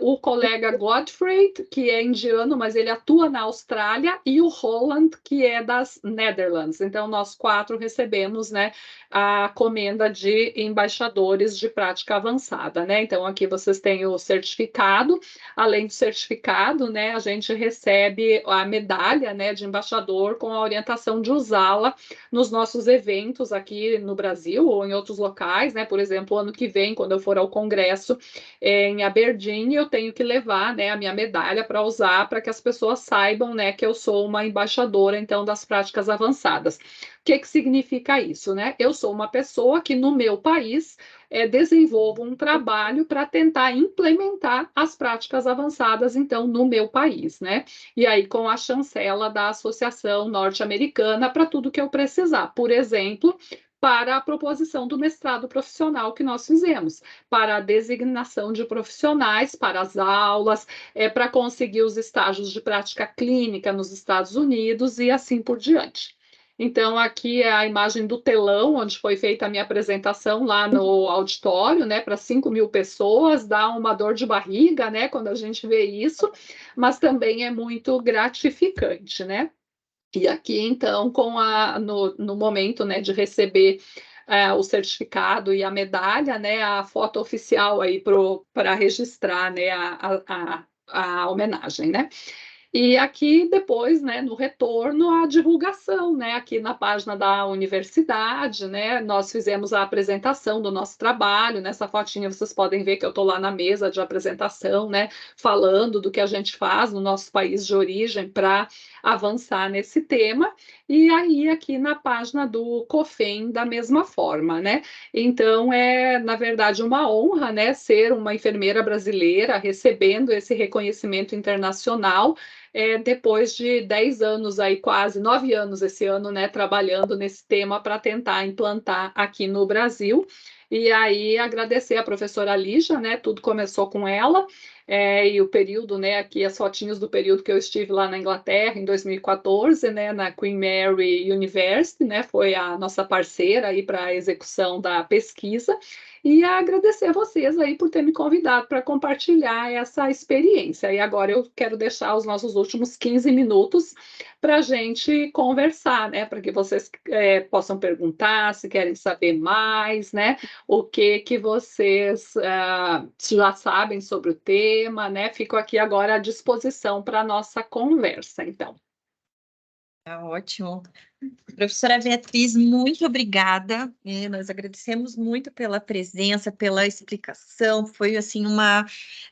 o colega Godfrey, que é indiano, mas ele atua na Austrália, e o Holland, que é das Netherlands. Então, nós 4 recebemos, né, a comenda de embaixadores de prática avançada, né? Então, aqui vocês têm o certificado. Além do certificado, né, a gente recebe a medalha, né, de embaixador com a orientação de usá-la nos nossos eventos aqui no Brasil ou em outros locais, né? Por exemplo, ano que vem, quando eu for ao congresso em Aberdeen, eu tenho que levar, né, a minha medalha para usar, para que as pessoas saibam, né, que eu sou uma embaixadora, então, das práticas avançadas. O que significa isso, né? Eu sou uma pessoa que, no meu país, desenvolvo um trabalho para tentar implementar as práticas avançadas, então, no meu país, né? E aí, com a chancela da Associação Norte-Americana, para tudo que eu precisar. Por exemplo, para a proposição do mestrado profissional que nós fizemos, para a designação de profissionais, para as aulas, para conseguir os estágios de prática clínica nos Estados Unidos e assim por diante. Então, aqui é a imagem do telão, onde foi feita a minha apresentação lá no auditório, né, para 5.000 pessoas, dá uma dor de barriga, né, quando a gente vê isso, mas também é muito gratificante, né? E aqui, então, no momento, né, de receber o certificado e a medalha, né, a foto oficial aí para registrar, né, a homenagem, né? E aqui depois, né, no retorno, a divulgação, né, aqui na página da universidade, né, nós fizemos a apresentação do nosso trabalho. Nessa fotinha vocês podem ver que eu estou lá na mesa de apresentação, né, falando do que a gente faz no nosso país de origem para avançar nesse tema. E aí aqui na página do COFEM da mesma forma, né? Então é, na verdade, uma honra, né, ser uma enfermeira brasileira recebendo esse reconhecimento internacional, depois de 10 anos, aí quase 9 anos esse ano, né, trabalhando nesse tema para tentar implantar aqui no Brasil. E aí agradecer a professora Lígia, né, tudo começou com ela, e o período, né, aqui as fotinhos do período que eu estive lá na Inglaterra em 2014, né, na Queen Mary University, né, foi a nossa parceira aí para a execução da pesquisa. E agradecer a vocês aí por ter me convidado para compartilhar essa experiência. E agora eu quero deixar os nossos últimos 15 minutos para a gente conversar, né? Para que vocês possam perguntar se querem saber mais, né? O que vocês já sabem sobre o tema, né? Fico aqui agora à disposição para a nossa conversa, então. Tá ótimo. Professora Beatriz, muito obrigada. Nós agradecemos muito pela presença, pela explicação. Foi assim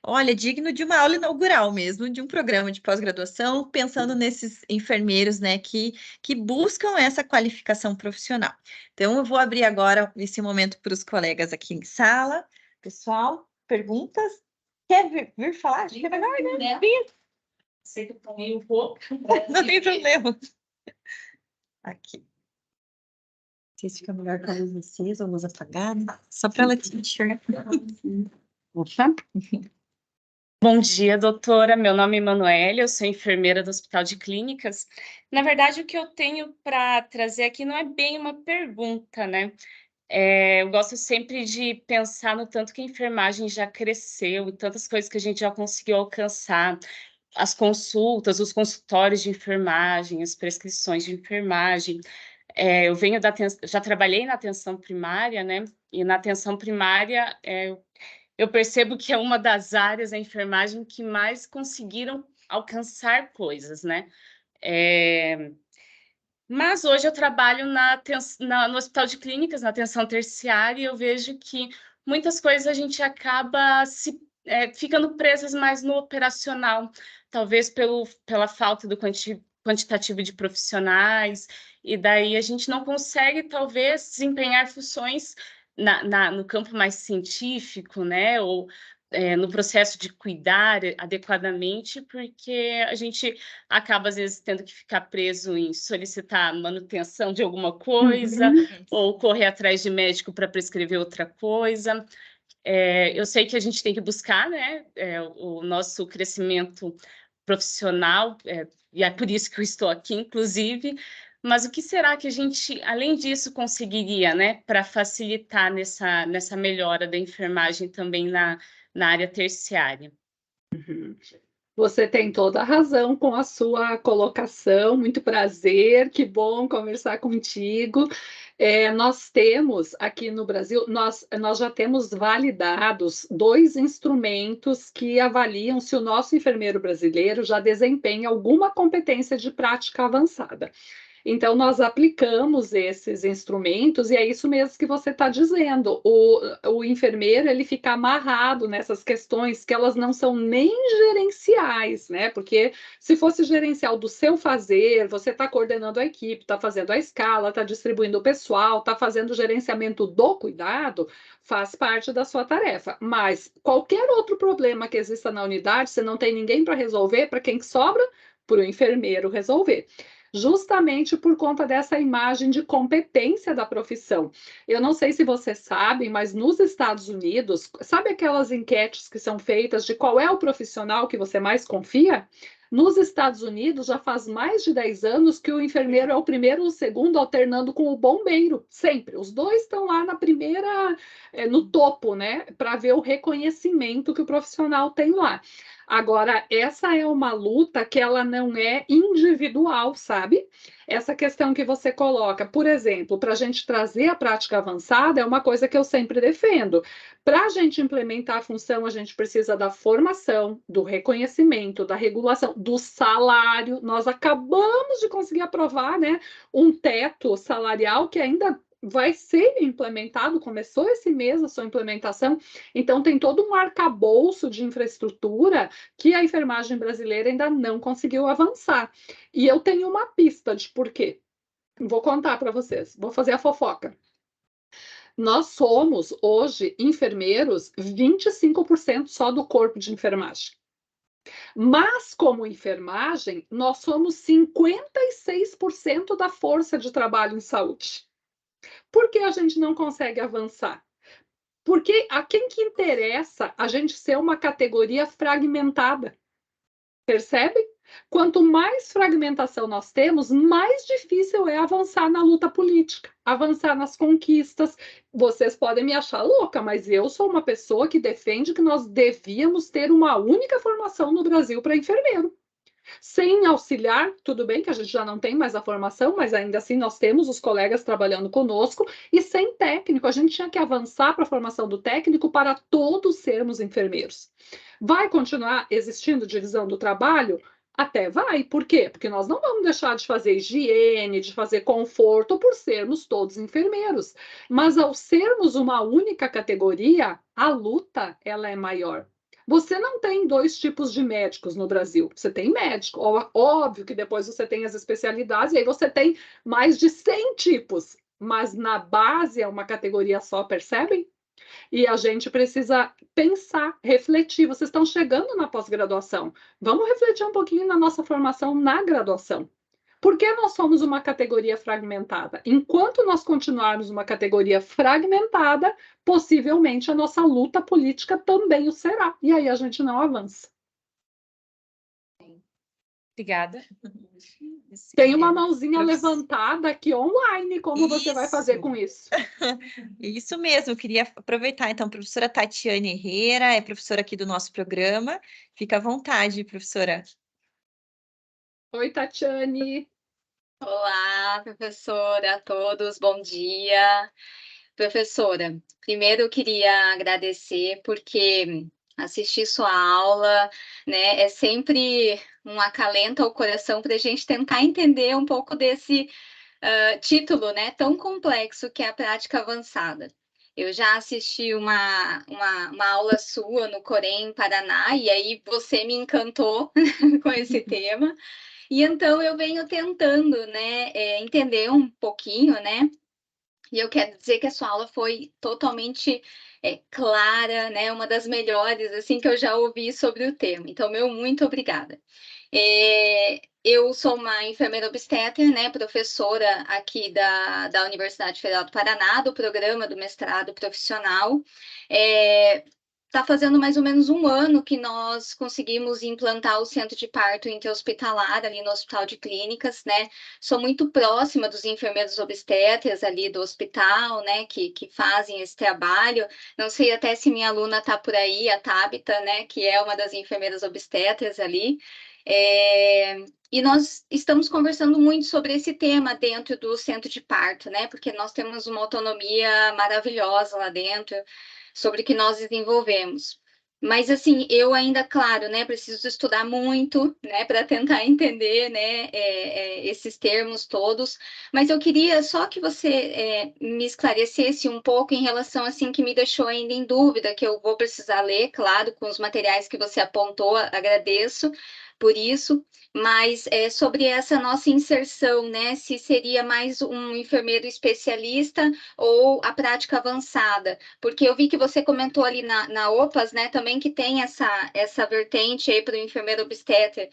olha, digno de uma aula inaugural mesmo, de um programa de pós-graduação, pensando nesses enfermeiros, né, que buscam essa qualificação profissional. Então, eu vou abrir agora esse momento para os colegas aqui em sala. Pessoal, perguntas? Quer vir falar? Fica melhor, né? Sei que eu tomei um pouco. Não tem problema. Aqui. Vocês ficam melhor com a luz acesa ou luz apagada? Só para ela te enxergar. Opa. Bom dia, doutora. Meu nome é Emanuele, eu sou enfermeira do Hospital de Clínicas. Na verdade, o que eu tenho para trazer aqui não é bem uma pergunta, né? Eu gosto sempre de pensar no tanto que a enfermagem já cresceu e tantas coisas que a gente já conseguiu alcançar. As consultas, os consultórios de enfermagem, as prescrições de enfermagem. Eu venho já trabalhei na atenção primária, né? E na atenção primária, eu percebo que é uma das áreas da enfermagem que mais conseguiram alcançar coisas, né? Mas hoje eu trabalho no Hospital de Clínicas, na atenção terciária, e eu vejo que muitas coisas a gente acaba ficando presas mais no operacional, talvez pela falta do quantitativo de profissionais, e daí a gente não consegue, talvez, desempenhar funções no campo mais científico, né? Ou no processo de cuidar adequadamente, porque a gente acaba, às vezes, tendo que ficar preso em solicitar manutenção de alguma coisa, ou correr atrás de médico para prescrever outra coisa. Eu sei que a gente tem que buscar, né, o nosso crescimento profissional, e é por isso que eu estou aqui, inclusive, mas o que será que a gente, além disso, conseguiria, né, para facilitar nessa melhora da enfermagem também na área terciária? Você tem toda a razão com a sua colocação, muito prazer, que bom conversar contigo. Nós temos aqui no Brasil, nós já temos validados 2 instrumentos que avaliam se o nosso enfermeiro brasileiro já desempenha alguma competência de prática avançada. Então, nós aplicamos esses instrumentos, e é isso mesmo que você está dizendo. O enfermeiro, ele fica amarrado nessas questões que elas não são nem gerenciais, né? Porque se fosse gerencial do seu fazer, você está coordenando a equipe, está fazendo a escala, está distribuindo o pessoal, está fazendo o gerenciamento do cuidado, faz parte da sua tarefa. Mas qualquer outro problema que exista na unidade, se não tem ninguém para resolver, para quem que sobra? Para o enfermeiro resolver. Justamente por conta dessa imagem de competência da profissão. Eu não sei se vocês sabem, mas nos Estados Unidos, sabe aquelas enquetes que são feitas de qual é o profissional que você mais confia? Nos Estados Unidos, já faz mais de 10 anos que o enfermeiro é o primeiro ou o segundo, alternando com o bombeiro, sempre. Os dois estão lá na primeira, no topo, né, para ver o reconhecimento que o profissional tem lá. Agora, essa é uma luta que ela não é individual, sabe? Essa questão que você coloca, por exemplo, para a gente trazer a prática avançada, é uma coisa que eu sempre defendo. Para a gente implementar a função, a gente precisa da formação, do reconhecimento, da regulação, do salário. Nós acabamos de conseguir aprovar, né, um teto salarial que ainda vai ser implementado, começou esse mês a sua implementação, então tem todo um arcabouço de infraestrutura que a enfermagem brasileira ainda não conseguiu avançar. E eu tenho uma pista de por quê. Vou contar para vocês, vou fazer a fofoca. Nós somos, hoje, enfermeiros, 25% só do corpo de enfermagem. Mas, como enfermagem, nós somos 56% da força de trabalho em saúde. Por que a gente não consegue avançar? Porque a quem que interessa a gente ser uma categoria fragmentada? Percebe? Quanto mais fragmentação nós temos, mais difícil é avançar na luta política, avançar nas conquistas. Vocês podem me achar louca, mas eu sou uma pessoa que defende que nós devíamos ter uma única formação no Brasil para enfermeiro. Sem auxiliar, tudo bem que a gente já não tem mais a formação, mas ainda assim nós temos os colegas trabalhando conosco, e sem técnico, a gente tinha que avançar para a formação do técnico para todos sermos enfermeiros. Vai continuar existindo divisão do trabalho? Até vai. Por quê? Porque nós não vamos deixar de fazer higiene, de fazer conforto por sermos todos enfermeiros. Mas ao sermos uma única categoria, a luta ela é maior. Você não tem dois tipos de médicos no Brasil. Você tem médico, óbvio que depois você tem as especialidades, e aí você tem mais de 100 tipos. Mas na base é uma categoria só, percebem? E a gente precisa pensar, refletir. Vocês estão chegando na pós-graduação. Vamos refletir um pouquinho na nossa formação na graduação. Por que nós somos uma categoria fragmentada? Enquanto nós continuarmos uma categoria fragmentada, possivelmente a nossa luta política também o será. E aí a gente não avança. Obrigada. Tem uma mãozinha levantada aqui online, como você vai fazer com isso? Isso mesmo, eu queria aproveitar, então, a professora Tatiane Herrera, é professora aqui do nosso programa. Fica à vontade, professora. Oi, Tatiane. Olá, professora, a todos, bom dia. Professora, primeiro eu queria agradecer porque assistir sua aula, né, é sempre um acalento ao coração para a gente tentar entender um pouco desse título, né, tão complexo que é a prática avançada. Eu já assisti uma aula sua no Corém, Paraná, e aí você me encantou com esse tema. E então eu venho tentando, né, entender um pouquinho, né? E eu quero dizer que a sua aula foi totalmente clara, né? Uma das melhores assim que eu já ouvi sobre o tema. Então, meu muito obrigada. Eu sou uma enfermeira obstetra, né, professora aqui da Universidade Federal do Paraná, do programa do mestrado profissional. Está fazendo mais ou menos um ano que nós conseguimos implantar o centro de parto interhospitalar ali no Hospital de Clínicas, né? Sou muito próxima dos enfermeiros obstetras ali do hospital, né? Que fazem esse trabalho. Não sei até se minha aluna está por aí, a Tabita, né? Que é uma das enfermeiras obstetras ali. E nós estamos conversando muito sobre esse tema dentro do centro de parto, né? Porque nós temos uma autonomia maravilhosa lá dentro sobre o que nós desenvolvemos. Mas, assim, eu ainda, claro, né, preciso estudar muito, né, para tentar entender, né, esses termos todos, mas eu queria só que você me esclarecesse um pouco em relação, assim, que me deixou ainda em dúvida, que eu vou precisar ler, claro, com os materiais que você apontou, agradeço por isso, mas sobre essa nossa inserção, né, se seria mais um enfermeiro especialista ou a prática avançada, porque eu vi que você comentou ali na OPAS, né, também que tem essa vertente aí para o enfermeiro obstetra,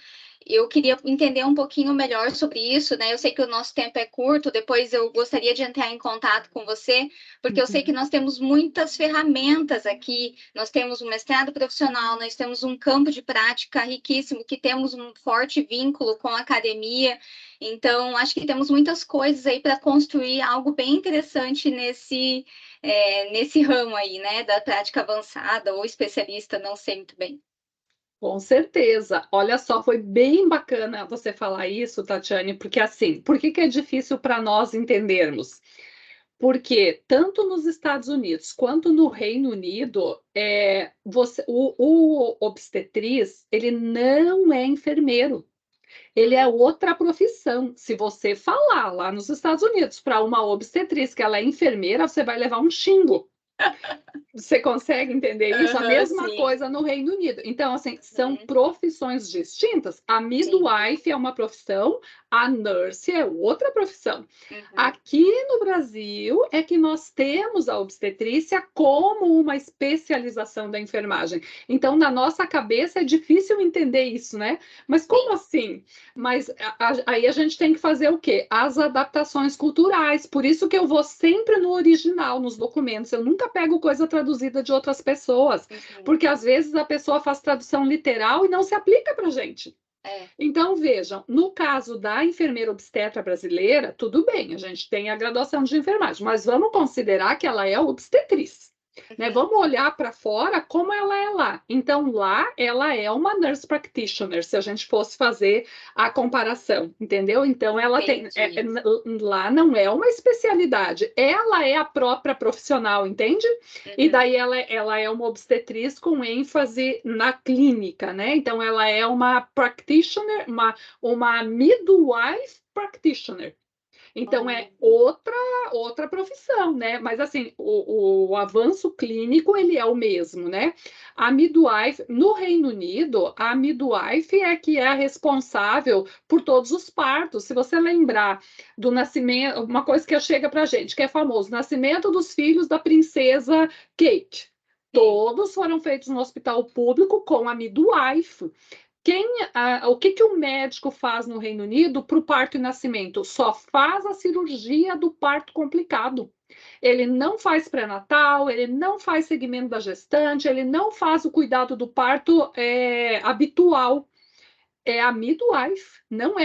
eu queria entender um pouquinho melhor sobre isso, né? Eu sei que o nosso tempo é curto, depois eu gostaria de entrar em contato com você, porque eu sei que nós temos muitas ferramentas aqui, nós temos um mestrado profissional, nós temos um campo de prática riquíssimo, que temos um forte vínculo com a academia, então acho que temos muitas coisas aí para construir algo bem interessante nesse ramo aí, né? Da prática avançada ou especialista, não sei muito bem. Com certeza. Olha só, foi bem bacana você falar isso, Tatiane, porque assim, por que é difícil para nós entendermos? Porque tanto nos Estados Unidos quanto no Reino Unido, o obstetriz, ele não é enfermeiro. Ele é outra profissão. Se você falar lá nos Estados Unidos para uma obstetriz que ela é enfermeira, você vai levar um xingo. Você consegue entender isso? A mesma sim. coisa no Reino Unido. Então, assim, são profissões distintas. A midwife é uma profissão, a nurse é outra profissão. Aqui no Brasil é que nós temos a obstetrícia como uma especialização da enfermagem. Então, na nossa cabeça é difícil entender isso, né? Mas como assim? Mas aí a gente tem que fazer o quê? As adaptações culturais. Por isso que eu vou sempre no original, nos documentos. Eu nunca pego coisa traduzida de outras pessoas, porque às vezes a pessoa faz tradução literal e não se aplica para a gente. Então, vejam, no caso da enfermeira obstetra brasileira, tudo bem, a gente tem a graduação de enfermagem, mas vamos considerar que ela é obstetriz. Né? Vamos olhar para fora como ela é lá. Então, lá ela é uma nurse practitioner, se a gente fosse fazer a comparação, entendeu? Então, ela tem. Lá não é uma especialidade, ela é a própria profissional, entende? E daí ela é uma obstetriz com ênfase na clínica, né? Então, ela é uma practitioner, uma midwife practitioner. Então, é outra profissão, né? Mas, assim, o avanço clínico, ele é o mesmo, né? A midwife, no Reino Unido, a midwife é que é a responsável por todos os partos. Se você lembrar do nascimento, uma coisa que chega pra gente, que é famoso, nascimento dos filhos da princesa Kate. Todos foram feitos no hospital público com a midwife. O que o médico faz no Reino Unido para o parto e nascimento? Só faz a cirurgia do parto complicado. Ele não faz pré-natal, ele não faz segmento da gestante, ele não faz o cuidado do parto habitual. É a midwife, não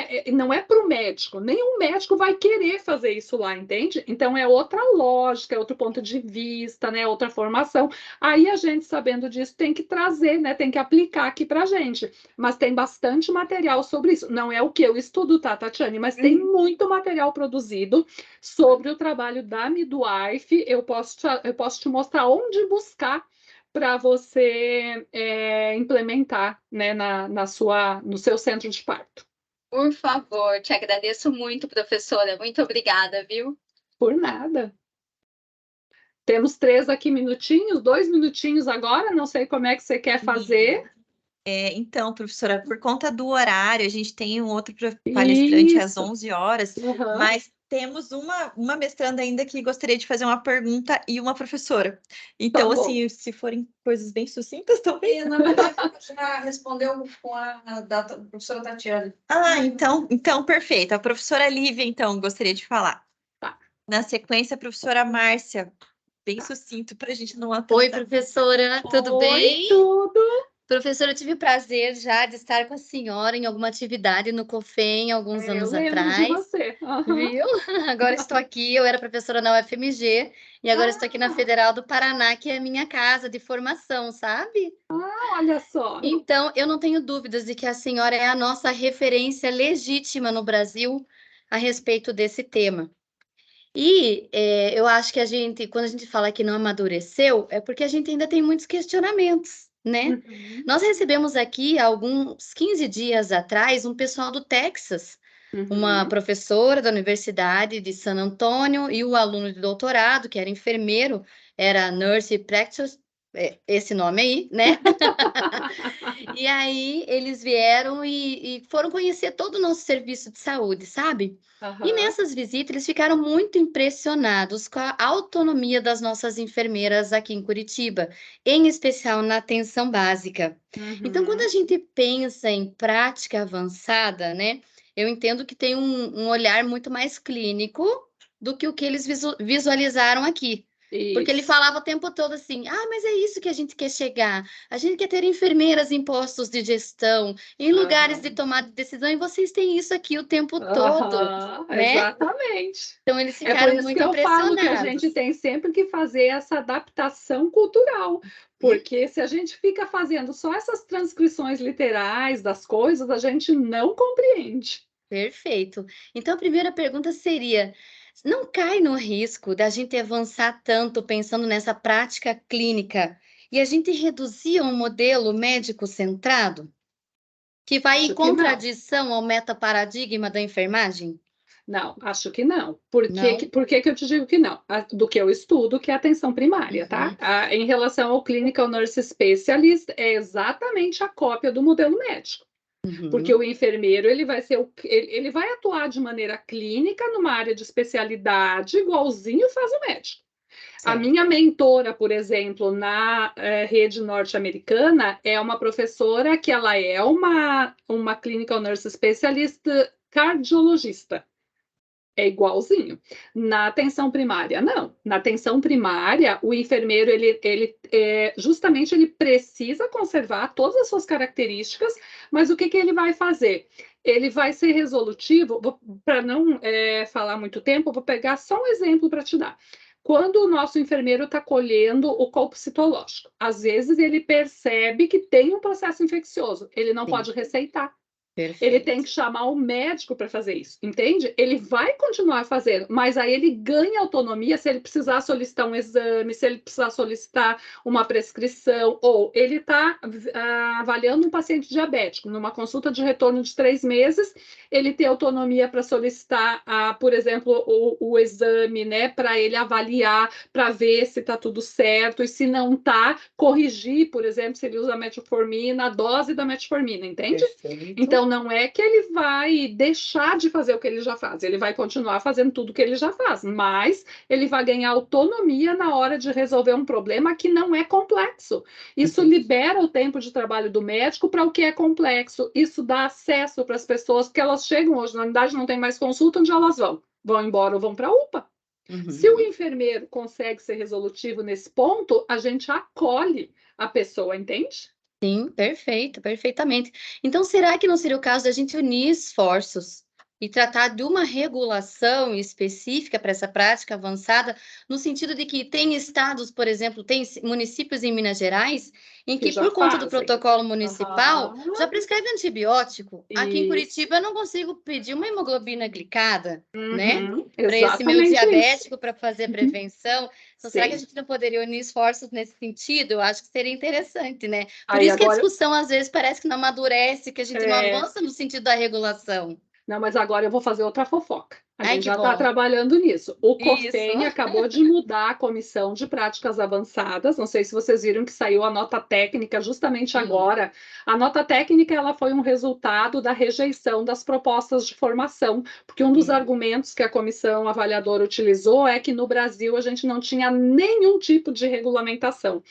é para o médico. Nenhum médico vai querer fazer isso lá, entende? Então é outra lógica, é outro ponto de vista, né? Outra formação. Aí a gente, sabendo disso, tem que trazer, né? Tem que aplicar aqui para a gente. Mas tem bastante material sobre isso. Não é o que eu estudo, tá, Tatiane? Mas tem muito material produzido sobre o trabalho da midwife. Eu posso te mostrar onde buscar para você implementar, né, no seu centro de parto. Por favor, te agradeço muito, professora. Muito obrigada, viu? Por nada. Temos 3 aqui minutinhos, 2 minutinhos agora, não sei como é que você quer fazer. Então, professora, por conta do horário, a gente tem um outro palestrante às 11 horas, mas temos uma mestranda ainda que gostaria de fazer uma pergunta e uma professora. Então, assim, se forem coisas bem sucintas também. Na verdade, já respondeu com a da professora Tatiane. Então, perfeito. A professora Lívia, então, gostaria de falar. Na sequência, a professora Márcia, bem sucinto para a gente não atrasar. Oi, professora, tudo bem? Tudo. Professora, eu tive o prazer já de estar com a senhora em alguma atividade no COFEM alguns anos atrás. De você. Viu? Agora estou aqui, eu era professora na UFMG e agora estou aqui na Federal do Paraná, que é a minha casa de formação, sabe? Olha só. Então, eu não tenho dúvidas de que a senhora é a nossa referência legítima no Brasil a respeito desse tema. E eu acho que quando a gente fala que não amadureceu, é porque a gente ainda tem muitos questionamentos, né? Nós recebemos aqui, há alguns 15 dias atrás, um pessoal do Texas, uma professora da Universidade de San Antônio e o aluno de doutorado, que era enfermeiro, era nurse esse nome aí, né? E aí eles vieram e foram conhecer todo o nosso serviço de saúde, sabe? E nessas visitas eles ficaram muito impressionados com a autonomia das nossas enfermeiras aqui em Curitiba, em especial na atenção básica. Então, quando a gente pensa em prática avançada, né? Eu entendo que tem um olhar muito mais clínico do que o que eles visualizaram aqui. Porque ele Isso. falava o tempo todo assim, mas é isso que a gente quer chegar. A gente quer ter enfermeiras em postos de gestão, em lugares de tomada de decisão, e vocês têm isso aqui o tempo todo, né? Exatamente. Então, eles É por ficaram isso muito que eu falo que a impressionados. gente tem sempre que fazer essa adaptação cultural, porque se a gente fica fazendo só essas transcrições literais das coisas, a gente não compreende. Perfeito. Então, a primeira pergunta seria: não cai no risco da gente avançar tanto pensando nessa prática clínica e a gente reduzir um modelo médico centrado, que vai em Acho que não. contradição ao metaparadigma da enfermagem? Não, acho que não. Por Não? que eu te digo que não? Do que eu estudo, que é a atenção primária, tá? Em relação ao Clinical Nurse Specialist, é exatamente a cópia do modelo médico. Porque o enfermeiro ele vai atuar de maneira clínica numa área de especialidade, igualzinho faz o médico. A minha mentora, por exemplo, na rede norte-americana, é uma professora que ela é uma clinical nurse specialist cardiologista. É igualzinho. Na atenção primária, não. Na atenção primária, o enfermeiro, justamente, ele precisa conservar todas as suas características, mas o que ele vai fazer? Ele vai ser resolutivo, para não falar muito tempo, vou pegar só um exemplo para te dar. Quando o nosso enfermeiro está colhendo o corpo citológico, às vezes ele percebe que tem um processo infeccioso, ele não pode receitar. Ele tem que chamar o médico para fazer isso, entende? Ele vai continuar fazendo, mas aí ele ganha autonomia se ele precisar solicitar um exame, se ele precisar solicitar uma prescrição, ou ele está avaliando um paciente diabético, numa consulta de retorno de 3 meses, ele tem autonomia para solicitar, por exemplo, o exame, né, para ele avaliar, para ver se está tudo certo, e se não está, corrigir, por exemplo, se ele usa metformina, a dose da metformina, entende? Então, não é que ele vai deixar de fazer o que ele já faz, ele vai continuar fazendo tudo o que ele já faz, mas ele vai ganhar autonomia na hora de resolver um problema que não é complexo. Isso libera o tempo de trabalho do médico para o que é complexo, isso dá acesso para as pessoas, porque elas chegam hoje na unidade, não tem mais consulta, onde elas vão? Vão embora ou vão para a UPA. Se o enfermeiro consegue ser resolutivo nesse ponto, a gente acolhe a pessoa, entende? Sim, perfeito, perfeitamente. Então, será que não seria o caso da gente unir esforços e tratar de uma regulação específica para essa prática avançada, no sentido de que tem estados, por exemplo, tem municípios em Minas Gerais, em que por conta do protocolo municipal, já prescreve antibiótico. Aqui em Curitiba eu não consigo pedir uma hemoglobina glicada, né? Para esse meu diabético, para fazer a prevenção. Então, será que a gente não poderia unir esforços nesse sentido? Eu acho que seria interessante, né? Por isso que a discussão, às vezes, parece que não amadurece, que a gente não avança no sentido da regulação. Não, mas agora eu vou fazer outra fofoca. A gente já está bom. trabalhando nisso. O COFEN acabou de mudar a comissão de práticas avançadas. Não sei se vocês viram que saiu a nota técnica justamente agora. A nota técnica ela foi um resultado da rejeição das propostas de formação, porque um dos argumentos que a comissão avaliadora utilizou é que no Brasil a gente não tinha nenhum tipo de regulamentação.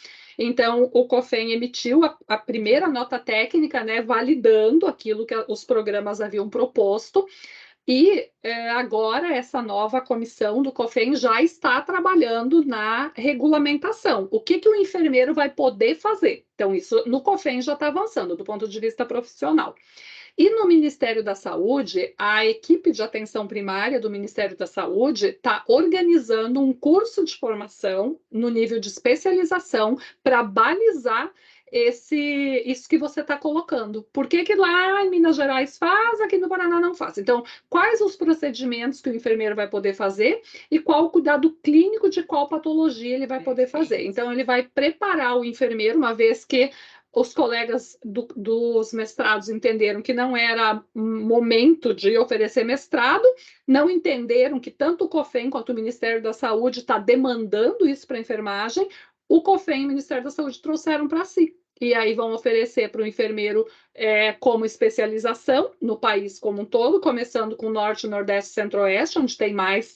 Então, o COFEN emitiu a primeira nota técnica, né, validando aquilo que os programas haviam proposto, e agora essa nova comissão do COFEN já está trabalhando na regulamentação. O que o enfermeiro vai poder fazer? Então, isso no COFEN já está avançando, do ponto de vista profissional. E no Ministério da Saúde, a equipe de atenção primária do Ministério da Saúde está organizando um curso de formação no nível de especialização para balizar isso que você está colocando. Por que lá em Minas Gerais faz, aqui no Paraná não faz? Então, quais os procedimentos que o enfermeiro vai poder fazer e qual o cuidado clínico de qual patologia ele vai poder fazer? Então, ele vai preparar o enfermeiro, uma vez que os colegas dos mestrados entenderam que não era momento de oferecer mestrado, não entenderam que tanto o COFEN quanto o Ministério da Saúde está demandando isso para a enfermagem. o COFEM e o Ministério da Saúde trouxeram para si. E aí vão oferecer para o enfermeiro como especialização no país como um todo, começando com o Norte, Nordeste e Centro-Oeste, onde tem mais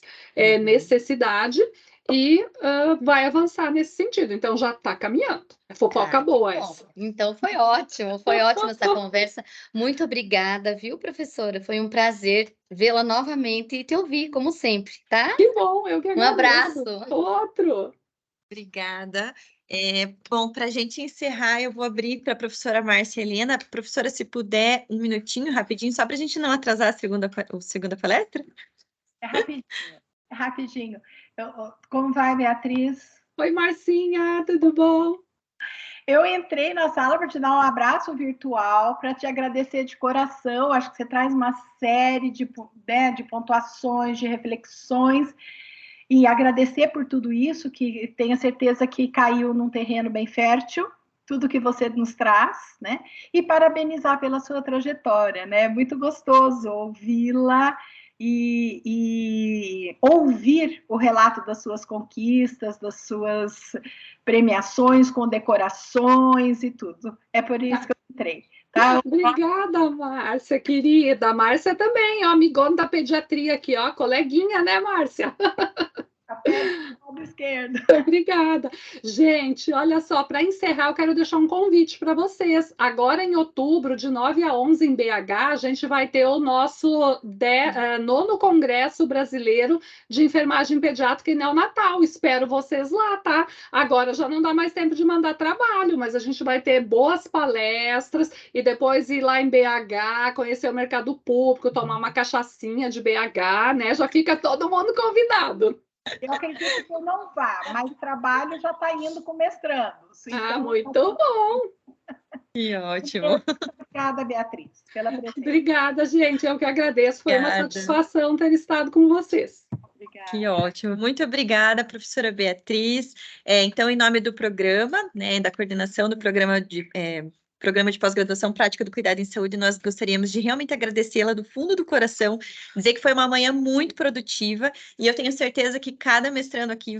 necessidade, e vai avançar nesse sentido. Então, já está caminhando. É fofoca boa essa. Então, foi ótimo essa conversa. Muito obrigada, viu, professora? Foi um prazer vê-la novamente e te ouvir, como sempre, tá? Que bom, eu que agradeço. Um abraço. Outro. Obrigada. Bom, para a gente encerrar, eu vou abrir para a professora Márcia Helena. Professora, se puder, um minutinho, rapidinho, só para a gente não atrasar a segunda palestra. É rapidinho. Como vai, Beatriz? Oi, Marcinha, tudo bom? Eu entrei na sala para te dar um abraço virtual, para te agradecer de coração. Acho que você traz uma série de pontuações, de reflexões, e agradecer por tudo isso, que tenho certeza que caiu num terreno bem fértil, tudo que você nos traz, né? E parabenizar pela sua trajetória, né? Muito gostoso ouvi-la e ouvir o relato das suas conquistas, das suas premiações, condecorações e tudo. É por isso que eu entrei. Tá? Obrigada, Márcia, querida. Márcia também, ó, amigona da pediatria aqui, ó, coleguinha, né, Márcia? Do esquerdo. Obrigada. Gente, olha só, para encerrar, eu quero deixar um convite para vocês. Agora, em outubro, de 9 a 11 em BH, a gente vai ter o nosso 9º Congresso Brasileiro de Enfermagem Pediátrica e Neonatal. Espero vocês lá, tá? Agora já não dá mais tempo de mandar trabalho, mas a gente vai ter boas palestras e depois ir lá em BH, conhecer o mercado público, tomar uma cachaçinha de BH, né? Já fica todo mundo convidado. Eu acredito que eu não vá, mas o trabalho já está indo com mestrandos. Então, muito bom! Que ótimo! Obrigada, Beatriz, pela presença. Obrigada, gente. Eu que agradeço. Foi uma satisfação ter estado com vocês. Obrigada. Que ótimo. Muito obrigada, professora Beatriz. Então, em nome do programa, né, da coordenação do programa de pós-graduação Prática do Cuidado em Saúde, nós gostaríamos de realmente agradecê-la do fundo do coração, dizer que foi uma manhã muito produtiva, e eu tenho certeza que cada mestrando aqui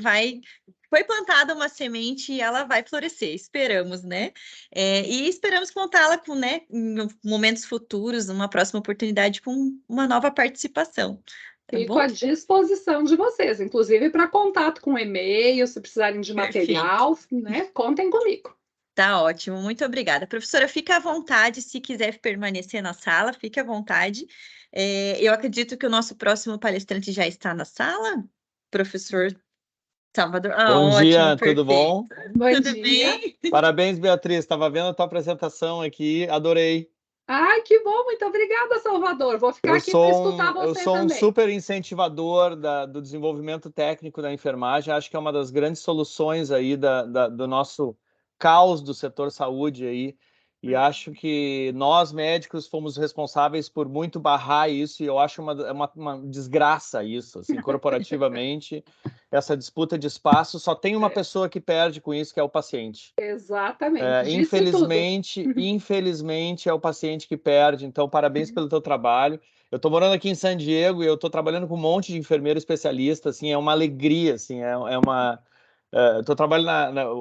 foi plantada uma semente e ela vai florescer, esperamos, né? E esperamos contá-la com, né, em momentos futuros, numa próxima oportunidade, com uma nova participação. Tá Fico bom? à disposição de vocês, inclusive para contato com e-mail, se precisarem de material, né? Contem comigo. Tá ótimo, muito obrigada. Professora, fica à vontade, se quiser permanecer na sala, fique à vontade. Eu acredito que o nosso próximo palestrante já está na sala, professor Salvador. Bom ótimo, dia, perfeito. tudo bom? Bom Tudo dia. bem? Parabéns, Beatriz, estava vendo a tua apresentação aqui, adorei. Ai, que bom, muito obrigada, Salvador. Vou ficar aqui para escutar você Eu sou um também. super incentivador do desenvolvimento técnico da enfermagem, acho que é uma das grandes soluções aí do nosso caos do setor saúde aí, e acho que nós médicos fomos responsáveis por muito barrar isso, e eu acho uma desgraça isso, assim, corporativamente, essa disputa de espaço, só tem uma pessoa que perde com isso, que é o paciente. Exatamente. Infelizmente é o paciente que perde, então parabéns pelo teu trabalho. Eu estou morando aqui em San Diego e eu estou trabalhando com um monte de enfermeiro especialista, assim, é uma alegria, assim,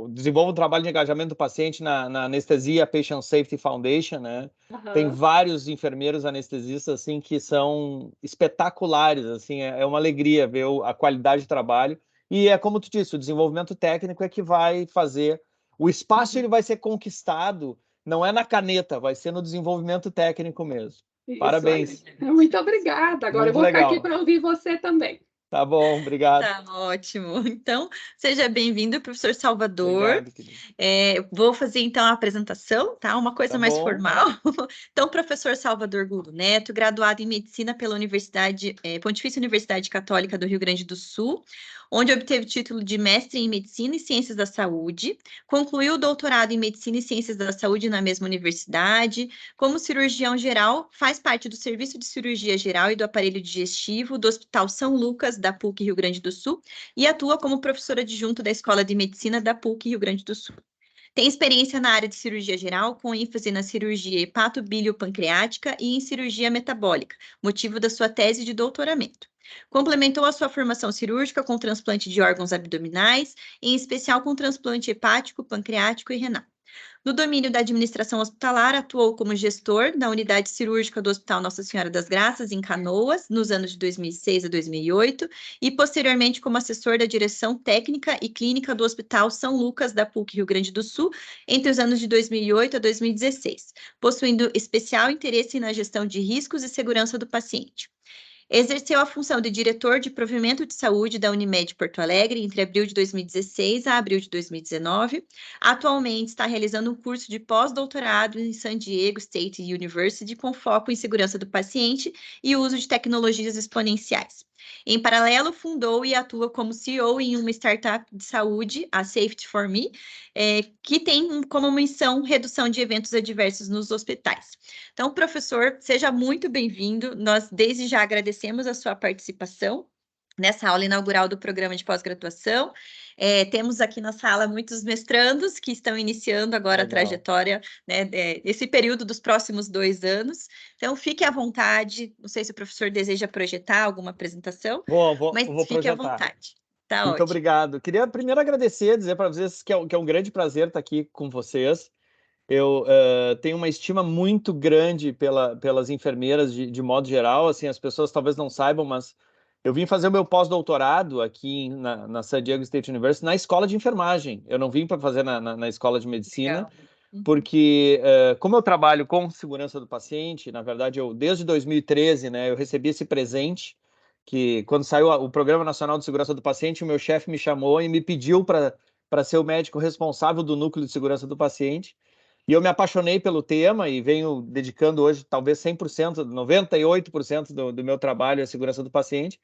desenvolvo um trabalho de engajamento do paciente na Anestesia Patient Safety Foundation, né? Tem vários enfermeiros anestesistas assim que são espetaculares, assim, é uma alegria ver a qualidade de trabalho. E é como tu disse, o desenvolvimento técnico é que vai fazer. O espaço ele vai ser conquistado, não é na caneta, vai ser no desenvolvimento técnico mesmo. Isso Parabéns. aí. Muito obrigada. Agora eu vou ficar aqui para ouvir você também. Tá bom, obrigado. Tá ótimo. Então, seja bem-vindo, professor Salvador. Obrigado, querido. Vou fazer, então, a apresentação, tá? Uma coisa mais bom. formal. Então, professor Salvador Guldo Neto, graduado em Medicina pela Pontifícia Universidade Católica do Rio Grande do Sul, onde obteve o título de mestre em Medicina e Ciências da Saúde, concluiu o doutorado em Medicina e Ciências da Saúde na mesma universidade. Como cirurgião geral, faz parte do Serviço de Cirurgia Geral e do Aparelho Digestivo do Hospital São Lucas, da PUC Rio Grande do Sul, e atua como professora adjunta da Escola de Medicina da PUC Rio Grande do Sul. Tem experiência na área de cirurgia geral, com ênfase na cirurgia hepatobiliopancreática e em cirurgia metabólica, motivo da sua tese de doutoramento. Complementou a sua formação cirúrgica com transplante de órgãos abdominais, em especial com transplante hepático, pancreático e renal. No domínio da administração hospitalar, atuou como gestor da unidade cirúrgica do Hospital Nossa Senhora das Graças, em Canoas, nos anos de 2006 a 2008, e posteriormente como assessor da direção técnica e clínica do Hospital São Lucas, da PUC Rio Grande do Sul, entre os anos de 2008 a 2016, possuindo especial interesse na gestão de riscos e segurança do paciente. Exerceu a função de diretor de provimento de saúde da Unimed Porto Alegre entre abril de 2016 a abril de 2019. Atualmente está realizando um curso de pós-doutorado em San Diego State University com foco em segurança do paciente e uso de tecnologias exponenciais. Em paralelo, fundou e atua como CEO em uma startup de saúde, a Safety for Me, que tem como missão redução de eventos adversos nos hospitais. Então, professor, seja muito bem-vindo. Nós, desde já, agradecemos a sua participação nessa aula inaugural do programa de pós-graduação. Temos aqui na sala muitos mestrandos que estão iniciando agora a trajetória, né, esse período dos próximos 2 anos. Então, fique à vontade. Não sei se o professor deseja projetar alguma apresentação, mas vou fique à projetar. vontade. Tá Muito ótimo. obrigado. Queria primeiro agradecer, dizer para vocês que é um grande prazer estar aqui com vocês. Eu tenho uma estima muito grande pelas enfermeiras de modo geral. Assim, as pessoas talvez não saibam, mas eu vim fazer o meu pós-doutorado aqui na San Diego State University na escola de enfermagem. Eu não vim para fazer na escola de medicina, porque como eu trabalho com segurança do paciente, na verdade, desde 2013, né, eu recebi esse presente, que quando saiu o Programa Nacional de Segurança do Paciente, o meu chefe me chamou e me pediu para ser o médico responsável do núcleo de segurança do paciente. E eu me apaixonei pelo tema e venho dedicando hoje talvez 100%, 98% do meu trabalho à segurança do paciente.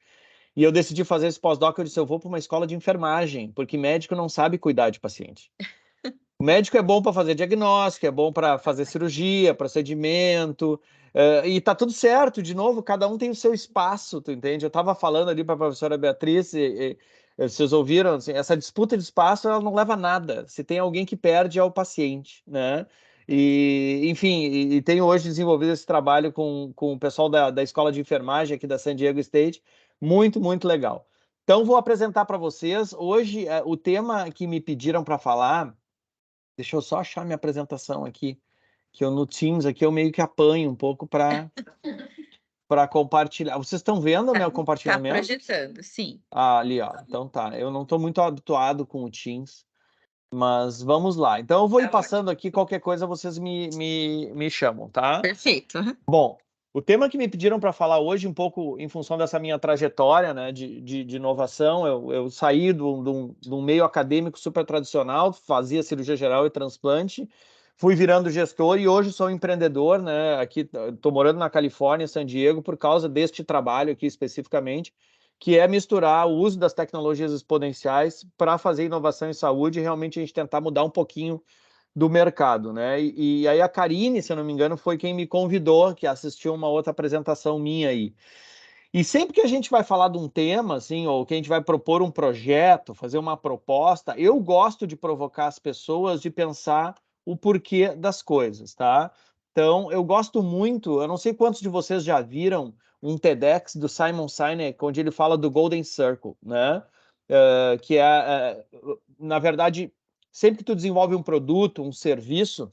E eu decidi fazer esse pós-doc. Eu disse, eu vou para uma escola de enfermagem, porque médico não sabe cuidar de paciente. O médico é bom para fazer diagnóstico, é bom para fazer cirurgia, procedimento, e tá tudo certo. De novo, cada um tem o seu espaço, tu entende? Eu estava falando ali para a professora Beatriz, vocês ouviram, assim, essa disputa de espaço ela não leva a nada. Se tem alguém que perde é o paciente, né? E, enfim, e tenho hoje desenvolvido esse trabalho com o pessoal da escola de enfermagem aqui da San Diego State, muito, muito legal. Então, vou apresentar para vocês hoje o tema que me pediram para falar. Deixa eu só achar minha apresentação aqui, que eu no Teams aqui eu meio que apanho um pouco para compartilhar. Vocês estão vendo o meu compartilhamento? Está projetando, sim. Ali, ó. Então tá. Eu não estou muito habituado com o Teams, mas vamos lá. Então eu vou ir passando aqui, qualquer coisa vocês me chamam, tá? Perfeito. Bom, o tema que me pediram para falar hoje, um pouco em função dessa minha trajetória, né, de inovação, eu saí de um meio acadêmico super tradicional, fazia cirurgia geral e transplante, fui virando gestor e hoje sou empreendedor, né, aqui estou morando na Califórnia, San Diego, por causa deste trabalho aqui especificamente, que é misturar o uso das tecnologias exponenciais para fazer inovação em saúde e realmente a gente tentar mudar um pouquinho do mercado, né? E aí a Karine, se eu não me engano, foi quem me convidou, que assistiu uma outra apresentação minha aí. E sempre que a gente vai falar de um tema, assim, ou que a gente vai propor um projeto, fazer uma proposta, eu gosto de provocar as pessoas de pensar o porquê das coisas, tá? Então, eu gosto muito, eu não sei quantos de vocês já viram um TEDx do Simon Sinek, onde ele fala do Golden Circle, né? Que na verdade, sempre que tu desenvolve um produto, um serviço,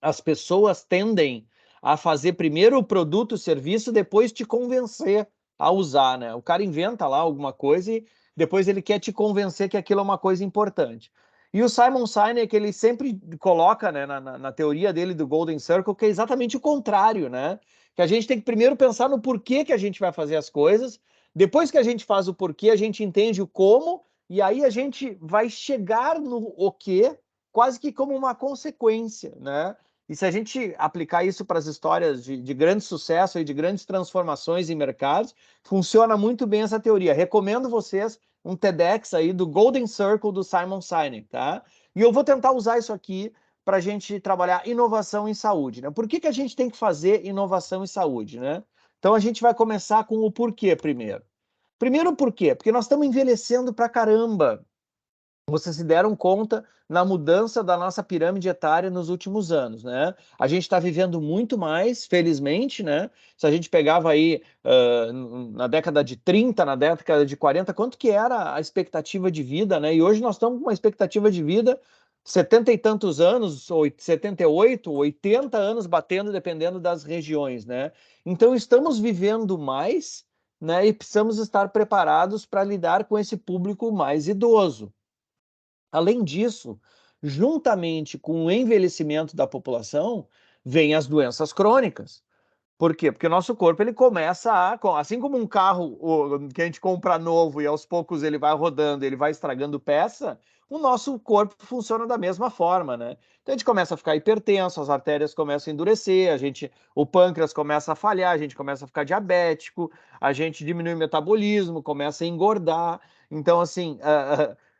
as pessoas tendem a fazer primeiro o produto, o serviço, depois te convencer a usar, né? O cara inventa lá alguma coisa e depois ele quer te convencer que aquilo é uma coisa importante. E o Simon Sinek, ele sempre coloca, né, na teoria dele do Golden Circle, que é exatamente o contrário, né? Que a gente tem que primeiro pensar no porquê que a gente vai fazer as coisas, depois que a gente faz o porquê, a gente entende o como, e aí a gente vai chegar no o quê, quase que como uma consequência, né? E se a gente aplicar isso para as histórias de grande sucesso e de grandes transformações em mercados, funciona muito bem essa teoria. Recomendo vocês um TEDx aí do Golden Circle do Simon Sinek, tá? E eu vou tentar usar isso aqui para a gente trabalhar inovação em saúde, né? Por que a gente tem que fazer inovação em saúde, né? Então a gente vai começar com o porquê primeiro. Primeiro, por quê? Porque nós estamos envelhecendo pra caramba. vocês se deram conta na mudança da nossa pirâmide etária nos últimos anos, né? A gente está vivendo muito mais, felizmente, né? Se a gente pegava aí na década de 30, na década de 40, quanto que era a expectativa de vida, né? E hoje nós estamos com uma expectativa de vida 70 e tantos anos, 78, 80 anos batendo, dependendo das regiões, né? Então estamos vivendo mais, né? E precisamos estar preparados para lidar com esse público mais idoso. Além disso, juntamente com o envelhecimento da população, vêm as doenças crônicas. Por quê? Porque o nosso corpo ele começa assim como um carro que a gente compra novo e aos poucos ele vai rodando, ele vai estragando peça, o nosso corpo funciona da mesma forma, né? Então a gente começa a ficar hipertenso, as artérias começam a endurecer, o pâncreas começa a falhar, a gente começa a ficar diabético, a gente diminui o metabolismo, começa a engordar. Então, assim,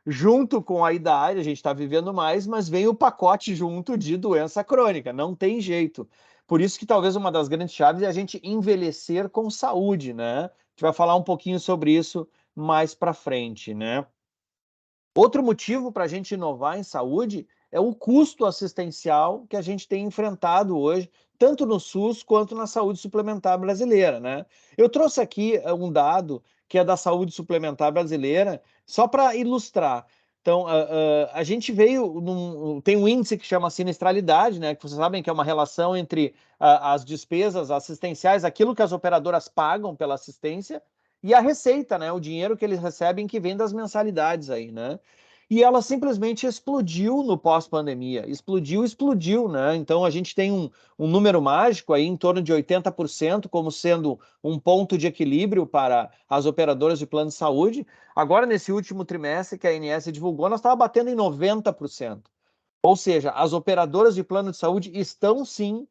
junto com a idade, a gente está vivendo mais, mas vem o pacote junto de doença crônica, não tem jeito. Por isso que talvez uma das grandes chaves é a gente envelhecer com saúde, né? A gente vai falar um pouquinho sobre isso mais para frente, né? Outro motivo para a gente inovar em saúde é o custo assistencial que a gente tem enfrentado hoje, tanto no SUS quanto na saúde suplementar brasileira, né? Eu trouxe aqui um dado que é da saúde suplementar brasileira, só para ilustrar. Então, a gente tem um índice que chama sinistralidade, né? Que vocês sabem que é uma relação entre as despesas assistenciais, aquilo que as operadoras pagam pela assistência, e a receita, né? O dinheiro que eles recebem que vem das mensalidades aí, né? E ela simplesmente explodiu no pós-pandemia. Explodiu, né? Então a gente tem um número mágico aí em torno de 80% como sendo um ponto de equilíbrio para as operadoras de plano de saúde. Agora, nesse último trimestre que a ANS divulgou, nós estávamos batendo em 90%. Ou seja, as operadoras de plano de saúde estão sim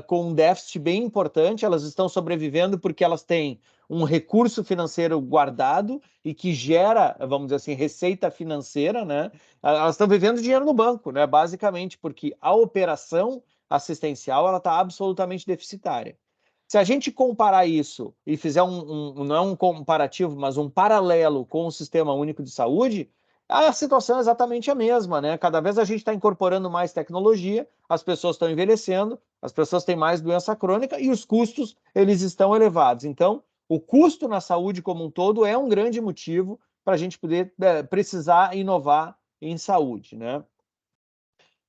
com um déficit bem importante, elas estão sobrevivendo porque elas têm um recurso financeiro guardado e que gera, vamos dizer assim, receita financeira, né? Elas estão vivendo dinheiro no banco, né? Basicamente, porque a operação assistencial ela está absolutamente deficitária. Se a gente comparar isso e fizer não é um comparativo, mas um paralelo com o Sistema Único de Saúde, a situação é exatamente a mesma, né? Cada vez a gente está incorporando mais tecnologia, as pessoas estão envelhecendo, as pessoas têm mais doença crônica e os custos, eles estão elevados. Então, o custo na saúde como um todo é um grande motivo para a gente poder precisar inovar em saúde, né?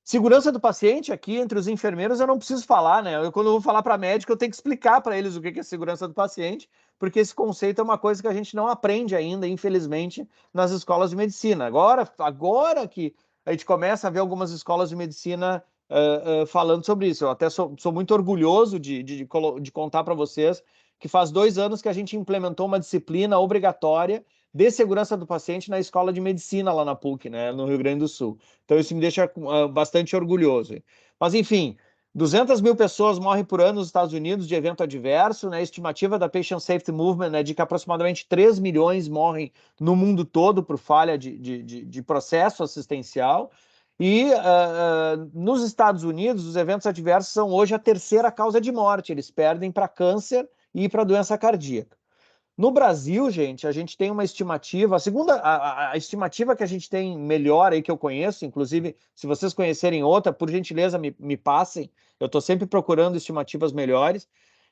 Segurança do paciente, aqui entre os enfermeiros, eu não preciso falar, né? Quando eu vou falar para médico, eu tenho que explicar para eles o que é segurança do paciente, porque esse conceito é uma coisa que a gente não aprende ainda, infelizmente, nas escolas de medicina. Agora que a gente começa a ver algumas escolas de medicina falando sobre isso. Eu até sou muito orgulhoso de contar para vocês que faz 2 anos que a gente implementou uma disciplina obrigatória de segurança do paciente na escola de medicina lá na PUC, né, no Rio Grande do Sul. Então isso me deixa bastante orgulhoso. Mas enfim, 200 mil pessoas morrem por ano nos Estados Unidos de evento adverso, né? A estimativa da Patient Safety Movement é de que aproximadamente 3 milhões morrem no mundo todo por falha de processo assistencial. E nos Estados Unidos, os eventos adversos são hoje a 3ª causa de morte. Eles perdem para câncer e para doença cardíaca. No Brasil, gente, a gente tem uma estimativa, a estimativa que a gente tem melhor aí que eu conheço, inclusive, se vocês conhecerem outra, por gentileza, me passem. Eu estou sempre procurando estimativas melhores,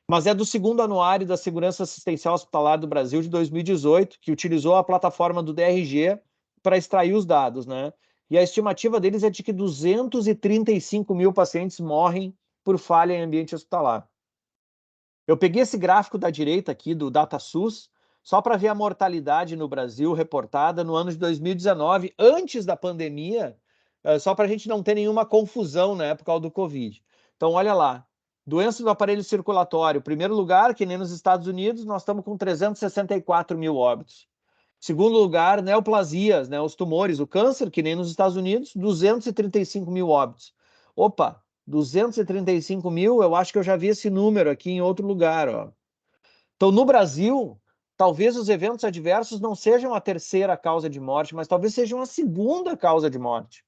mas é do 2º anuário da Segurança Assistencial Hospitalar do Brasil de 2018, que utilizou a plataforma do DRG para extrair os dados, né? E a estimativa deles é de que 235 mil pacientes morrem por falha em ambiente hospitalar. Eu peguei esse gráfico da direita aqui do DataSUS, só para ver a mortalidade no Brasil reportada no ano de 2019, antes da pandemia, só para a gente não ter nenhuma confusão, né, por causa do Covid. Então, olha lá, doença do aparelho circulatório, primeiro lugar, que nem nos Estados Unidos, nós estamos com 364 mil óbitos. Segundo lugar, neoplasias, né, os tumores, o câncer, que nem nos Estados Unidos, 235 mil óbitos. Opa! 235 mil, eu acho que eu já vi esse número aqui em outro lugar, ó. Então, no Brasil, talvez os eventos adversos não sejam a 3ª causa de morte, mas talvez sejam a 2ª causa de morte.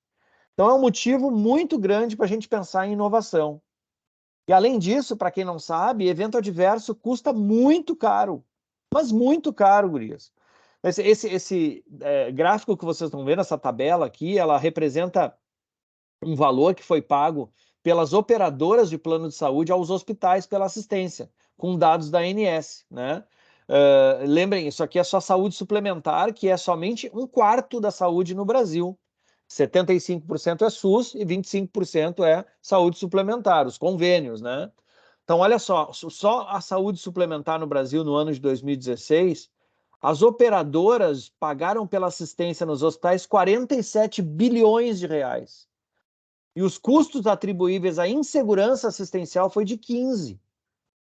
Então, é um motivo muito grande para a gente pensar em inovação. E, além disso, para quem não sabe, evento adverso custa muito caro, mas muito caro, gurias. Esse gráfico que vocês estão vendo, essa tabela aqui, ela representa um valor que foi pago pelas operadoras de plano de saúde aos hospitais pela assistência, com dados da ANS, né? Lembrem, isso aqui é só saúde suplementar, que é somente 1/4 da saúde no Brasil. 75% é SUS e 25% é saúde suplementar, os convênios, né? Então, olha só a saúde suplementar no Brasil no ano de 2016, as operadoras pagaram pela assistência nos hospitais 47 bilhões de reais. E os custos atribuíveis à insegurança assistencial foi de 15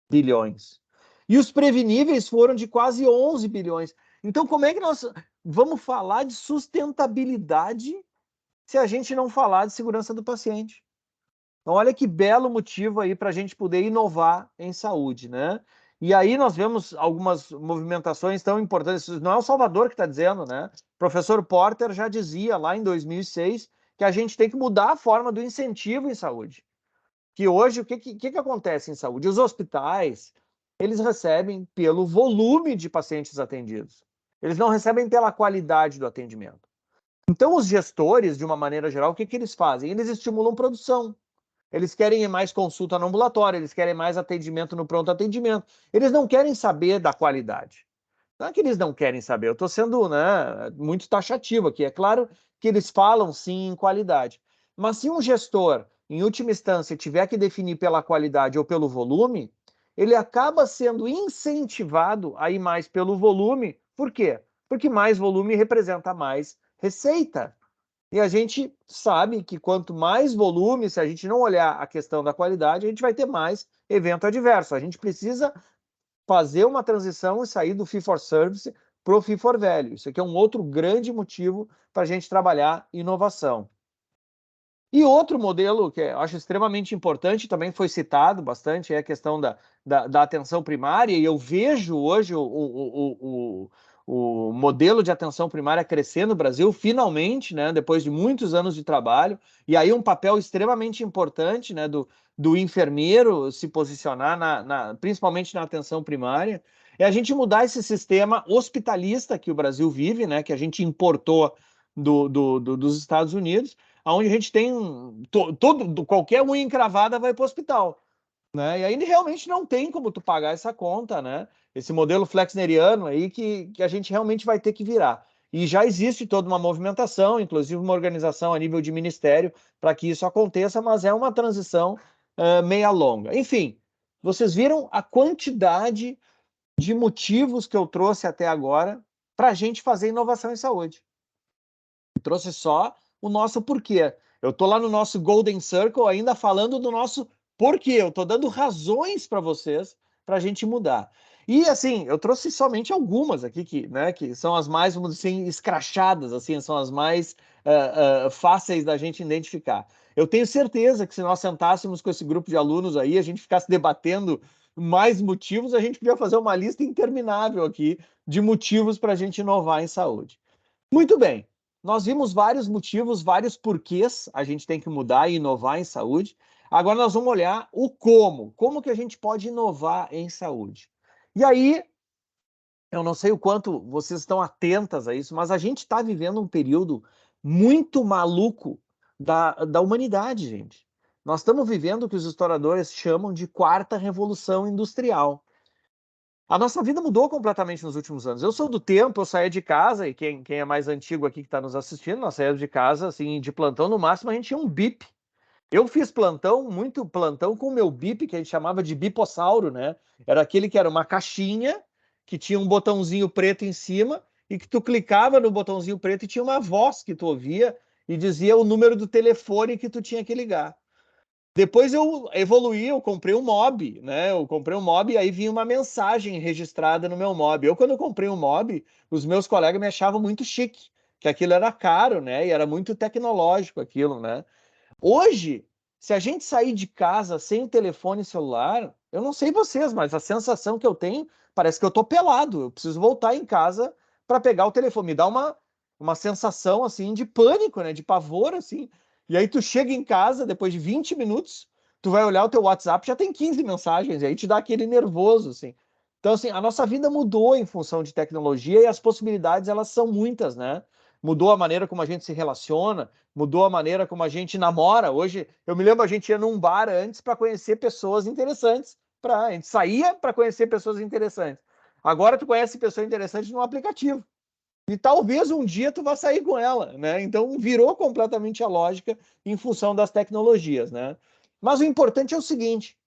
bilhões. E os preveníveis foram de quase 11 bilhões. Então, como é que nós vamos falar de sustentabilidade se a gente não falar de segurança do paciente? Então, olha que belo motivo aí para a gente poder inovar em saúde, né? E aí nós vemos algumas movimentações tão importantes. Não é o Salvador que está dizendo, né? O professor Porter já dizia lá em 2006 que a gente tem que mudar a forma do incentivo em saúde. Que hoje, o que acontece em saúde? Os hospitais, eles recebem pelo volume de pacientes atendidos. Eles não recebem pela qualidade do atendimento. Então, os gestores, de uma maneira geral, o que eles fazem? Eles estimulam produção. Eles querem mais consulta no ambulatório, eles querem mais atendimento no pronto atendimento. Eles não querem saber da qualidade. Não é que eles não querem saber, eu estou sendo, né, muito taxativo aqui. É claro que eles falam sim em qualidade. Mas se um gestor, em última instância, tiver que definir pela qualidade ou pelo volume, ele acaba sendo incentivado a ir mais pelo volume. Por quê? Porque mais volume representa mais receita. E a gente sabe que quanto mais volume, se a gente não olhar a questão da qualidade, a gente vai ter mais evento adverso. A gente precisa fazer uma transição e sair do fee-for-service para o fee-for-value. Isso aqui é um outro grande motivo para a gente trabalhar inovação. E outro modelo que eu acho extremamente importante, também foi citado bastante, é a questão da atenção primária, e eu vejo hoje o modelo de atenção primária crescer no Brasil, finalmente, né, depois de muitos anos de trabalho, e aí um papel extremamente importante, né, do enfermeiro se posicionar, principalmente na atenção primária, é a gente mudar esse sistema hospitalista que o Brasil vive, né, que a gente importou dos Estados Unidos, onde a gente tem qualquer unha encravada vai para o hospital, né? E aí realmente não tem como tu pagar essa conta, né? Esse modelo flexneriano aí que a gente realmente vai ter que virar. E já existe toda uma movimentação, inclusive uma organização a nível de ministério, para que isso aconteça, mas é uma transição meia longa. Enfim, vocês viram a quantidade de motivos que eu trouxe até agora para a gente fazer inovação em saúde. Eu trouxe só o nosso porquê. Eu estou lá no nosso Golden Circle ainda falando do nosso porquê. Eu estou dando razões para vocês para a gente mudar. E assim, eu trouxe somente algumas aqui que são as mais, vamos dizer assim, escrachadas, assim, são as mais fáceis da gente identificar. Eu tenho certeza que se nós sentássemos com esse grupo de alunos aí, a gente ficasse debatendo mais motivos, a gente podia fazer uma lista interminável aqui de motivos para a gente inovar em saúde. Muito bem. Nós vimos vários motivos, vários porquês a gente tem que mudar e inovar em saúde. Agora nós vamos olhar o como. Como que a gente pode inovar em saúde? E aí, eu não sei o quanto vocês estão atentas a isso, mas a gente está vivendo um período muito maluco da humanidade, gente. Nós estamos vivendo o que os historiadores chamam de quarta revolução industrial. A nossa vida mudou completamente nos últimos anos. Eu sou do tempo, eu saía de casa, e quem é mais antigo aqui que está nos assistindo, nós saímos de casa, assim, de plantão, no máximo a gente tinha um bip. Eu fiz muito plantão com o meu bip, que a gente chamava de bipossauro, né? Era aquele que era uma caixinha, que tinha um botãozinho preto em cima, e que tu clicava no botãozinho preto e tinha uma voz que tu ouvia e dizia o número do telefone que tu tinha que ligar. Depois eu evoluí, eu comprei um mob, né? Eu comprei um mob e aí vinha uma mensagem registrada no meu mob. Quando eu comprei um mob, os meus colegas me achavam muito chique, que aquilo era caro, né? E era muito tecnológico aquilo, né? Hoje, se a gente sair de casa sem o telefone celular, eu não sei vocês, mas a sensação que eu tenho, parece que eu tô pelado. Eu preciso voltar em casa para pegar o telefone. Me dá uma sensação, assim, de pânico, né? De pavor, assim. E aí tu chega em casa, depois de 20 minutos, tu vai olhar o teu WhatsApp, já tem 15 mensagens, e aí te dá aquele nervoso, assim. Então, assim, a nossa vida mudou em função de tecnologia e as possibilidades, elas são muitas, né? Mudou a maneira como a gente se relaciona, mudou a maneira como a gente namora. Hoje, eu me lembro, a gente ia num bar antes para conhecer pessoas interessantes. A gente saía para conhecer pessoas interessantes. Agora tu conhece pessoas interessantes no aplicativo. E talvez um dia tu vá sair com ela, né? Então virou completamente a lógica em função das tecnologias, né? Mas o importante é o seguinte: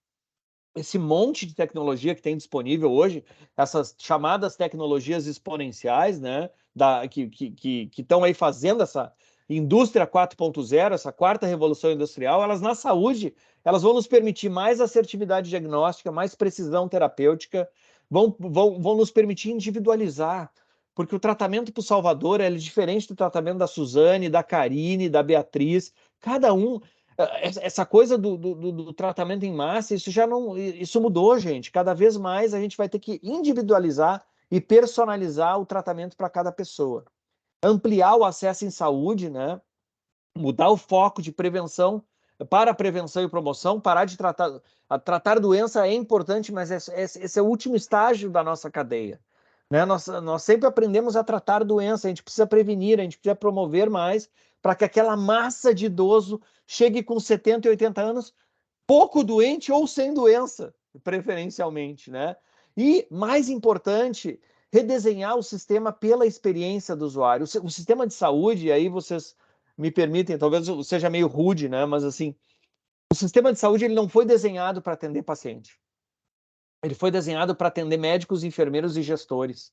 esse monte de tecnologia que tem disponível hoje, essas chamadas tecnologias exponenciais, né? Que estão aí fazendo essa indústria 4.0, essa quarta revolução industrial, elas na saúde, elas vão nos permitir mais assertividade diagnóstica, mais precisão terapêutica, vão nos permitir individualizar, porque o tratamento para o Salvador é diferente do tratamento da Suzane, da Karine, da Beatriz. Cada um, essa coisa do tratamento em massa, isso mudou, gente. Cada vez mais a gente vai ter que individualizar e personalizar o tratamento para cada pessoa. Ampliar o acesso em saúde, né? Mudar o foco de prevenção para prevenção e promoção, parar de tratar doença é importante, mas esse é o último estágio da nossa cadeia. Né? Nós sempre aprendemos a tratar doença, a gente precisa prevenir, a gente precisa promover mais para que aquela massa de idoso chegue com 70 e 80 anos pouco doente ou sem doença, preferencialmente, né? E, mais importante, redesenhar o sistema pela experiência do usuário. O sistema de saúde, aí vocês me permitem, talvez eu seja meio rude, né? Mas, assim, o sistema de saúde ele não foi desenhado para atender paciente. Ele foi desenhado para atender médicos, enfermeiros e gestores.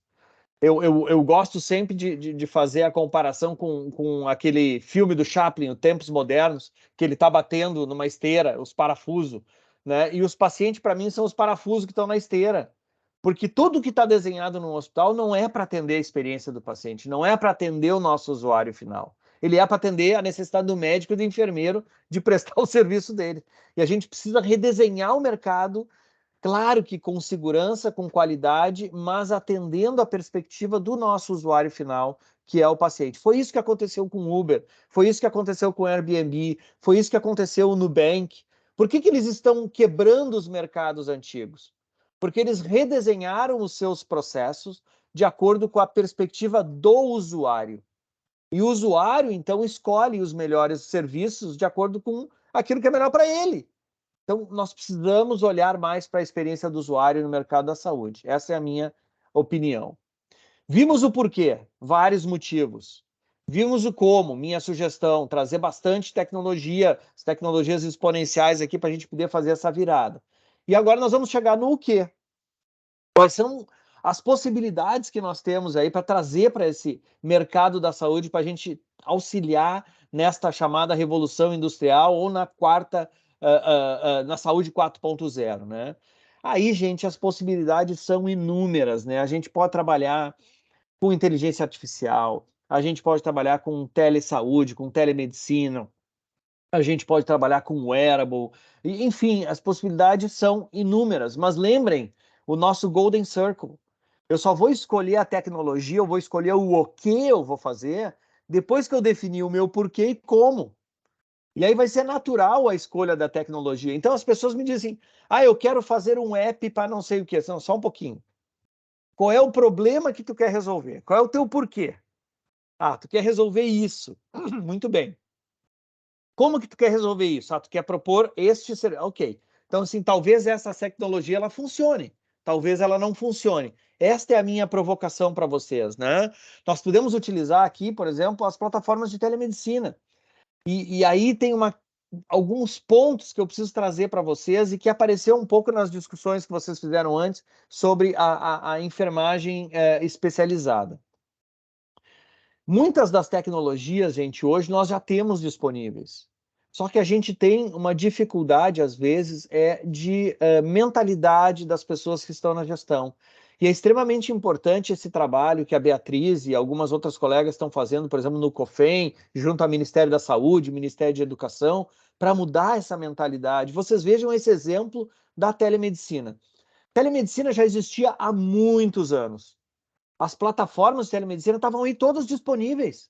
Eu gosto sempre de fazer a comparação com aquele filme do Chaplin, o Tempos Modernos, que ele está batendo numa esteira, os parafusos, né? E os pacientes, para mim, são os parafusos que estão na esteira. Porque tudo que está desenhado no hospital não é para atender a experiência do paciente, não é para atender o nosso usuário final. Ele é para atender a necessidade do médico e do enfermeiro de prestar o serviço dele. E a gente precisa redesenhar o mercado. Claro que com segurança, com qualidade, mas atendendo a perspectiva do nosso usuário final, que é o paciente. Foi isso que aconteceu com o Uber, foi isso que aconteceu com o Airbnb, foi isso que aconteceu no Nubank. Por que eles estão quebrando os mercados antigos? Porque eles redesenharam os seus processos de acordo com a perspectiva do usuário. E o usuário, então, escolhe os melhores serviços de acordo com aquilo que é melhor para ele. Então, nós precisamos olhar mais para a experiência do usuário no mercado da saúde. Essa é a minha opinião. Vimos o porquê, vários motivos. Vimos o como, minha sugestão, trazer bastante tecnologia, as tecnologias exponenciais aqui para a gente poder fazer essa virada. E agora nós vamos chegar no o quê? Quais são as possibilidades que nós temos aí para trazer para esse mercado da saúde, para a gente auxiliar nesta chamada revolução industrial ou na quarta na saúde 4.0, né? Aí, gente, as possibilidades são inúmeras, né? A gente pode trabalhar com inteligência artificial, a gente pode trabalhar com telesaúde, com telemedicina, a gente pode trabalhar com wearable, enfim, as possibilidades são inúmeras, mas lembrem o nosso Golden Circle. Eu só vou escolher a tecnologia, eu vou escolher o que eu vou fazer depois que eu definir o meu porquê e como. E aí vai ser natural a escolha da tecnologia. Então as pessoas me dizem, eu quero fazer um app para não sei o quê. Não, só um pouquinho. Qual é o problema que tu quer resolver? Qual é o teu porquê? Tu quer resolver isso. Muito bem. Como que tu quer resolver isso? Tu quer propor este serviço. Ok. Então, assim, talvez essa tecnologia ela funcione. Talvez ela não funcione. Esta é a minha provocação para vocês, né? Nós podemos utilizar aqui, por exemplo, as plataformas de telemedicina. E aí tem alguns pontos que eu preciso trazer para vocês e que apareceu um pouco nas discussões que vocês fizeram antes sobre a enfermagem especializada. Muitas das tecnologias, gente, hoje nós já temos disponíveis. Só que a gente tem uma dificuldade, às vezes, de mentalidade das pessoas que estão na gestão. E é extremamente importante esse trabalho que a Beatriz e algumas outras colegas estão fazendo, por exemplo, no COFEM, junto ao Ministério da Saúde, Ministério de Educação, para mudar essa mentalidade. Vocês vejam esse exemplo da telemedicina. Telemedicina já existia há muitos anos. As plataformas de telemedicina estavam aí todas disponíveis.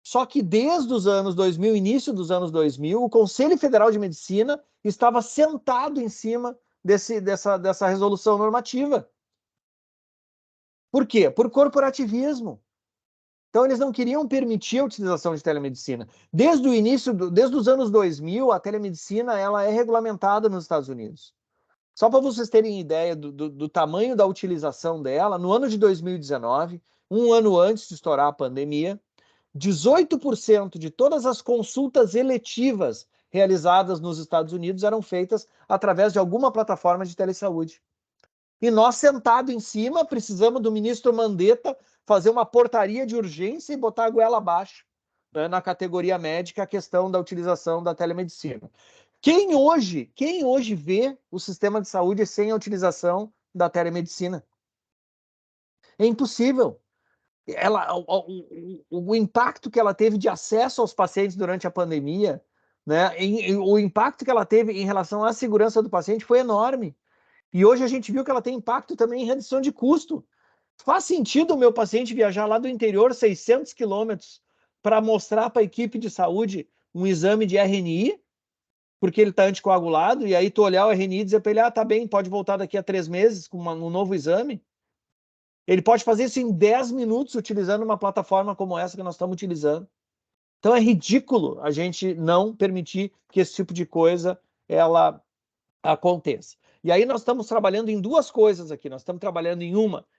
Só que desde os anos 2000, início dos anos 2000, o Conselho Federal de Medicina estava sentado em cima dessa resolução normativa. Por quê? Por corporativismo. Então, eles não queriam permitir a utilização de telemedicina. Desde o início, desde os anos 2000, a telemedicina ela é regulamentada nos Estados Unidos. Só para vocês terem ideia do tamanho da utilização dela, no ano de 2019, um ano antes de estourar a pandemia, 18% de todas as consultas eletivas realizadas nos Estados Unidos eram feitas através de alguma plataforma de telesaúde. E nós, sentado em cima, precisamos do ministro Mandetta fazer uma portaria de urgência e botar a goela abaixo, né, na categoria médica, a questão da utilização da telemedicina. Quem hoje vê o sistema de saúde sem a utilização da telemedicina? É impossível. O impacto que ela teve de acesso aos pacientes durante a pandemia, né, o impacto que ela teve em relação à segurança do paciente foi enorme. E hoje a gente viu que ela tem impacto também em redução de custo. Faz sentido o meu paciente viajar lá do interior 600 quilômetros para mostrar para a equipe de saúde um exame de RNI, porque ele está anticoagulado, e aí tu olhar o RNI e dizer para ele, tá bem, pode voltar daqui a 3 meses com um novo exame? Ele pode fazer isso em 10 minutos utilizando uma plataforma como essa que nós estamos utilizando. Então é ridículo a gente não permitir que esse tipo de coisa ela aconteça. E aí nós estamos trabalhando em duas coisas aqui. Nós estamos trabalhando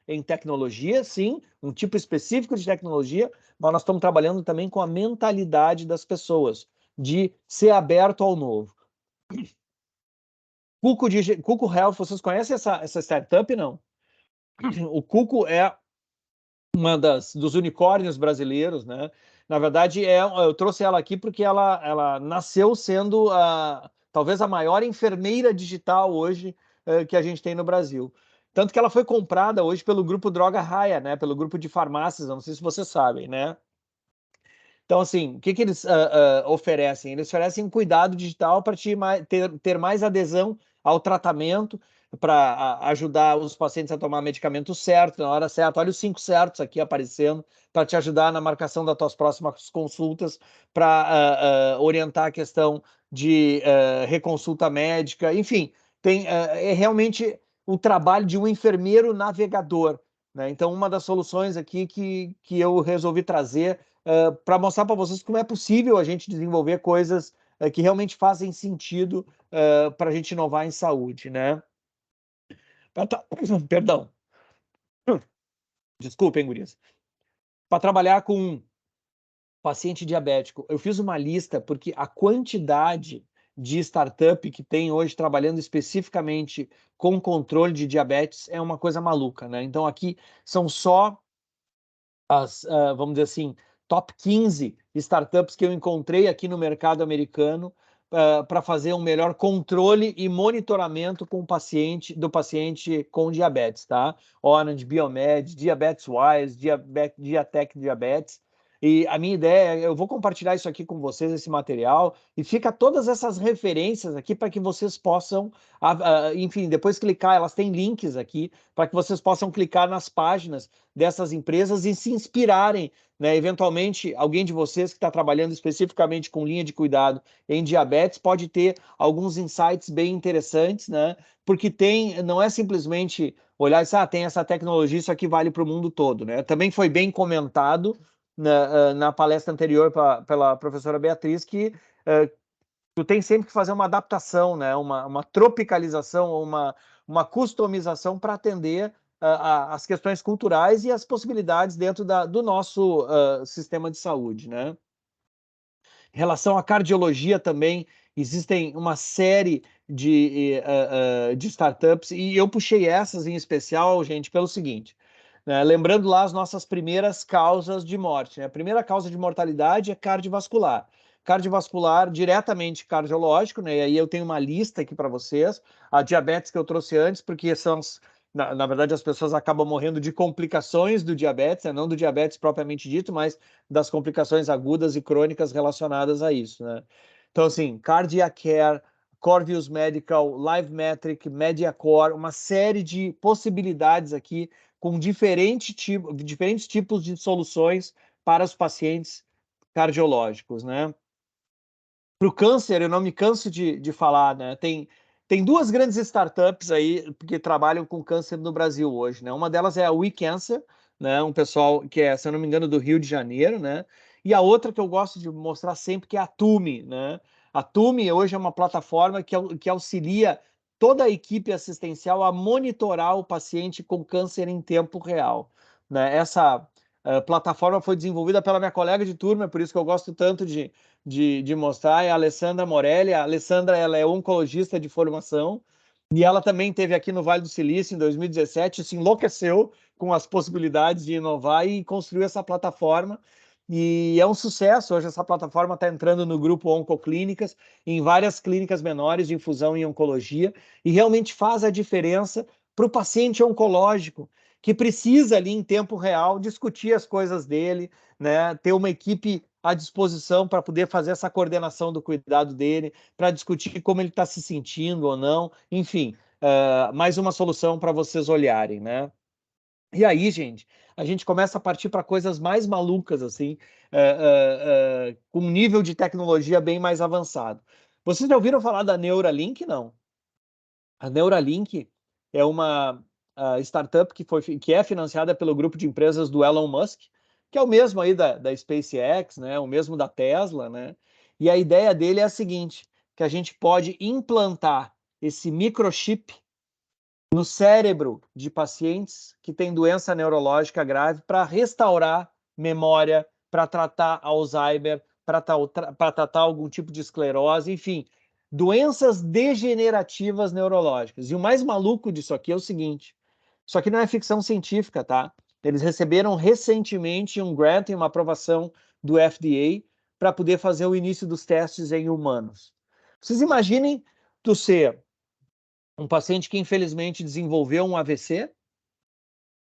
em tecnologia, sim, um tipo específico de tecnologia, mas nós estamos trabalhando também com a mentalidade das pessoas, de ser aberto ao novo. Cuco Health, vocês conhecem essa startup, não? O Cuco é uma dos unicórnios brasileiros, né? Na verdade, eu trouxe ela aqui porque ela nasceu sendo talvez a maior enfermeira digital hoje que a gente tem no Brasil. Tanto que ela foi comprada hoje pelo grupo Droga Raia, né? Pelo grupo de farmácias, não sei se vocês sabem, né? Então, assim, o que eles oferecem? Eles oferecem cuidado digital para ter mais adesão ao tratamento, para ajudar os pacientes a tomar medicamento certo, na hora certa. Olha os 5 certos aqui aparecendo, para te ajudar na marcação das tuas próximas consultas, para orientar a questão de reconsulta médica. Enfim, é realmente o trabalho de um enfermeiro navegador, né? Então, uma das soluções aqui que eu resolvi trazer para mostrar para vocês como é possível a gente desenvolver coisas que realmente fazem sentido para a gente inovar em saúde, né? Perdão. Desculpem, gurias. Para trabalhar com paciente diabético, eu fiz uma lista porque a quantidade de startup que tem hoje trabalhando especificamente com controle de diabetes é uma coisa maluca, né? Então aqui são só as, vamos dizer assim, top 15 startups que eu encontrei aqui no mercado americano para fazer um melhor controle e monitoramento do paciente com diabetes, tá? Orange, Biomed, DiabetesWise, Diatec Diabetes. E a minha ideia, eu vou compartilhar isso aqui com vocês, esse material, e fica todas essas referências aqui para que vocês possam, enfim, depois clicar, elas têm links aqui, para que vocês possam clicar nas páginas dessas empresas e se inspirarem, né? Eventualmente, alguém de vocês que está trabalhando especificamente com linha de cuidado em diabetes pode ter alguns insights bem interessantes, né? Porque não é simplesmente olhar e dizer, tem essa tecnologia, isso aqui vale para o mundo todo, né? Também foi bem comentado na palestra anterior pela professora Beatriz que tu tem sempre que fazer uma adaptação, né? Uma tropicalização, uma customização para atender as questões culturais e as possibilidades dentro do nosso sistema de saúde, né? Em relação à cardiologia também, existem uma série de startups, e eu puxei essas em especial, gente, pelo seguinte, né? Lembrando lá as nossas primeiras causas de morte, né? A primeira causa de mortalidade é cardiovascular. Cardiovascular diretamente cardiológico, né? E aí eu tenho uma lista aqui para vocês, a diabetes que eu trouxe antes, porque na verdade as pessoas acabam morrendo de complicações do diabetes, né? Não do diabetes propriamente dito, mas das complicações agudas e crônicas relacionadas a isso, né? Então, assim, Cardiac Care, Corvius Medical, LiveMetric, Mediacor, uma série de possibilidades aqui com diferentes tipos de soluções para os pacientes cardiológicos, né? Para o câncer, eu não me canso de falar, né? Tem Tem duas grandes startups aí que trabalham com câncer no Brasil hoje, né? Uma delas é a We Cancer, né? Um pessoal que é, se eu não me engano, do Rio de Janeiro, né? E a outra que eu gosto de mostrar sempre, que é a Tume, né? A Tume hoje é uma plataforma que auxilia toda a equipe assistencial a monitorar o paciente com câncer em tempo real, né? Essa plataforma foi desenvolvida pela minha colega de turma, por isso que eu gosto tanto de mostrar, é a Alessandra Morelli. A Alessandra, ela é oncologista de formação, e ela também esteve aqui no Vale do Silício em 2017, se enlouqueceu com as possibilidades de inovar e construiu essa plataforma, e é um sucesso. Hoje essa plataforma está entrando no grupo Oncoclínicas, em várias clínicas menores de infusão em oncologia, e realmente faz a diferença para o paciente oncológico, que precisa ali em tempo real discutir as coisas dele, né? Ter uma equipe à disposição para poder fazer essa coordenação do cuidado dele, para discutir como ele está se sentindo ou não, enfim, mais uma solução para vocês olharem, né? E aí, gente, a gente começa a partir para coisas mais malucas, assim, com um nível de tecnologia bem mais avançado. Vocês já ouviram falar da Neuralink? Não. A Neuralink é uma startup que é financiada pelo grupo de empresas do Elon Musk, que é o mesmo aí da SpaceX, né? O mesmo da Tesla, né? E a ideia dele é a seguinte, que a gente pode implantar esse microchip no cérebro de pacientes que têm doença neurológica grave para restaurar memória, para tratar Alzheimer, para tratar algum tipo de esclerose, enfim, doenças degenerativas neurológicas. E o mais maluco disso aqui é o seguinte, isso aqui não é ficção científica, tá? Eles receberam recentemente um grant e uma aprovação do FDA para poder fazer o início dos testes em humanos. Vocês imaginem tu ser um paciente que infelizmente desenvolveu um AVC,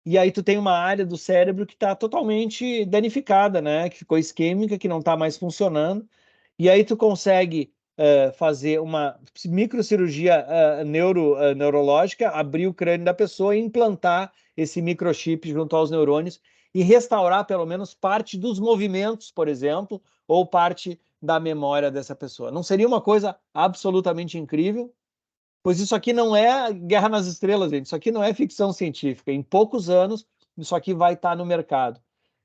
e aí tu tem uma área do cérebro que está totalmente danificada, né? Que ficou isquêmica, que não está mais funcionando, e aí tu consegue fazer uma microcirurgia neurológica, abrir o crânio da pessoa e implantar esse microchip junto aos neurônios e restaurar pelo menos parte dos movimentos, por exemplo, ou parte da memória dessa pessoa. Não seria uma coisa absolutamente incrível? Pois isso aqui não é Guerra nas Estrelas, gente. Isso aqui não é ficção científica. Em poucos anos, isso aqui vai estar no mercado.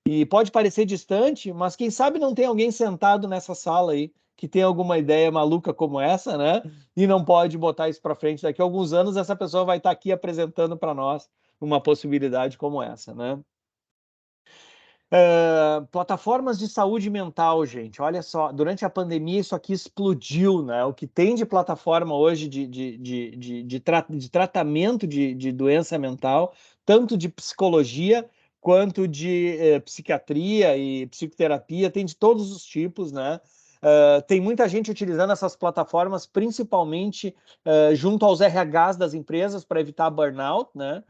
E pode parecer distante, mas quem sabe não tem alguém sentado nessa sala aí que tem alguma ideia maluca como essa, né? E não pode botar isso para frente. Daqui a alguns anos, essa pessoa vai estar aqui apresentando para nós uma possibilidade como essa, né? Plataformas de saúde mental, gente, olha só, durante a pandemia isso aqui explodiu, né? O que tem de plataforma hoje de tratamento de doença mental, tanto de psicologia quanto de psiquiatria e psicoterapia, tem de todos os tipos, né? Tem muita gente utilizando essas plataformas, principalmente junto aos RHs das empresas para evitar burnout, né?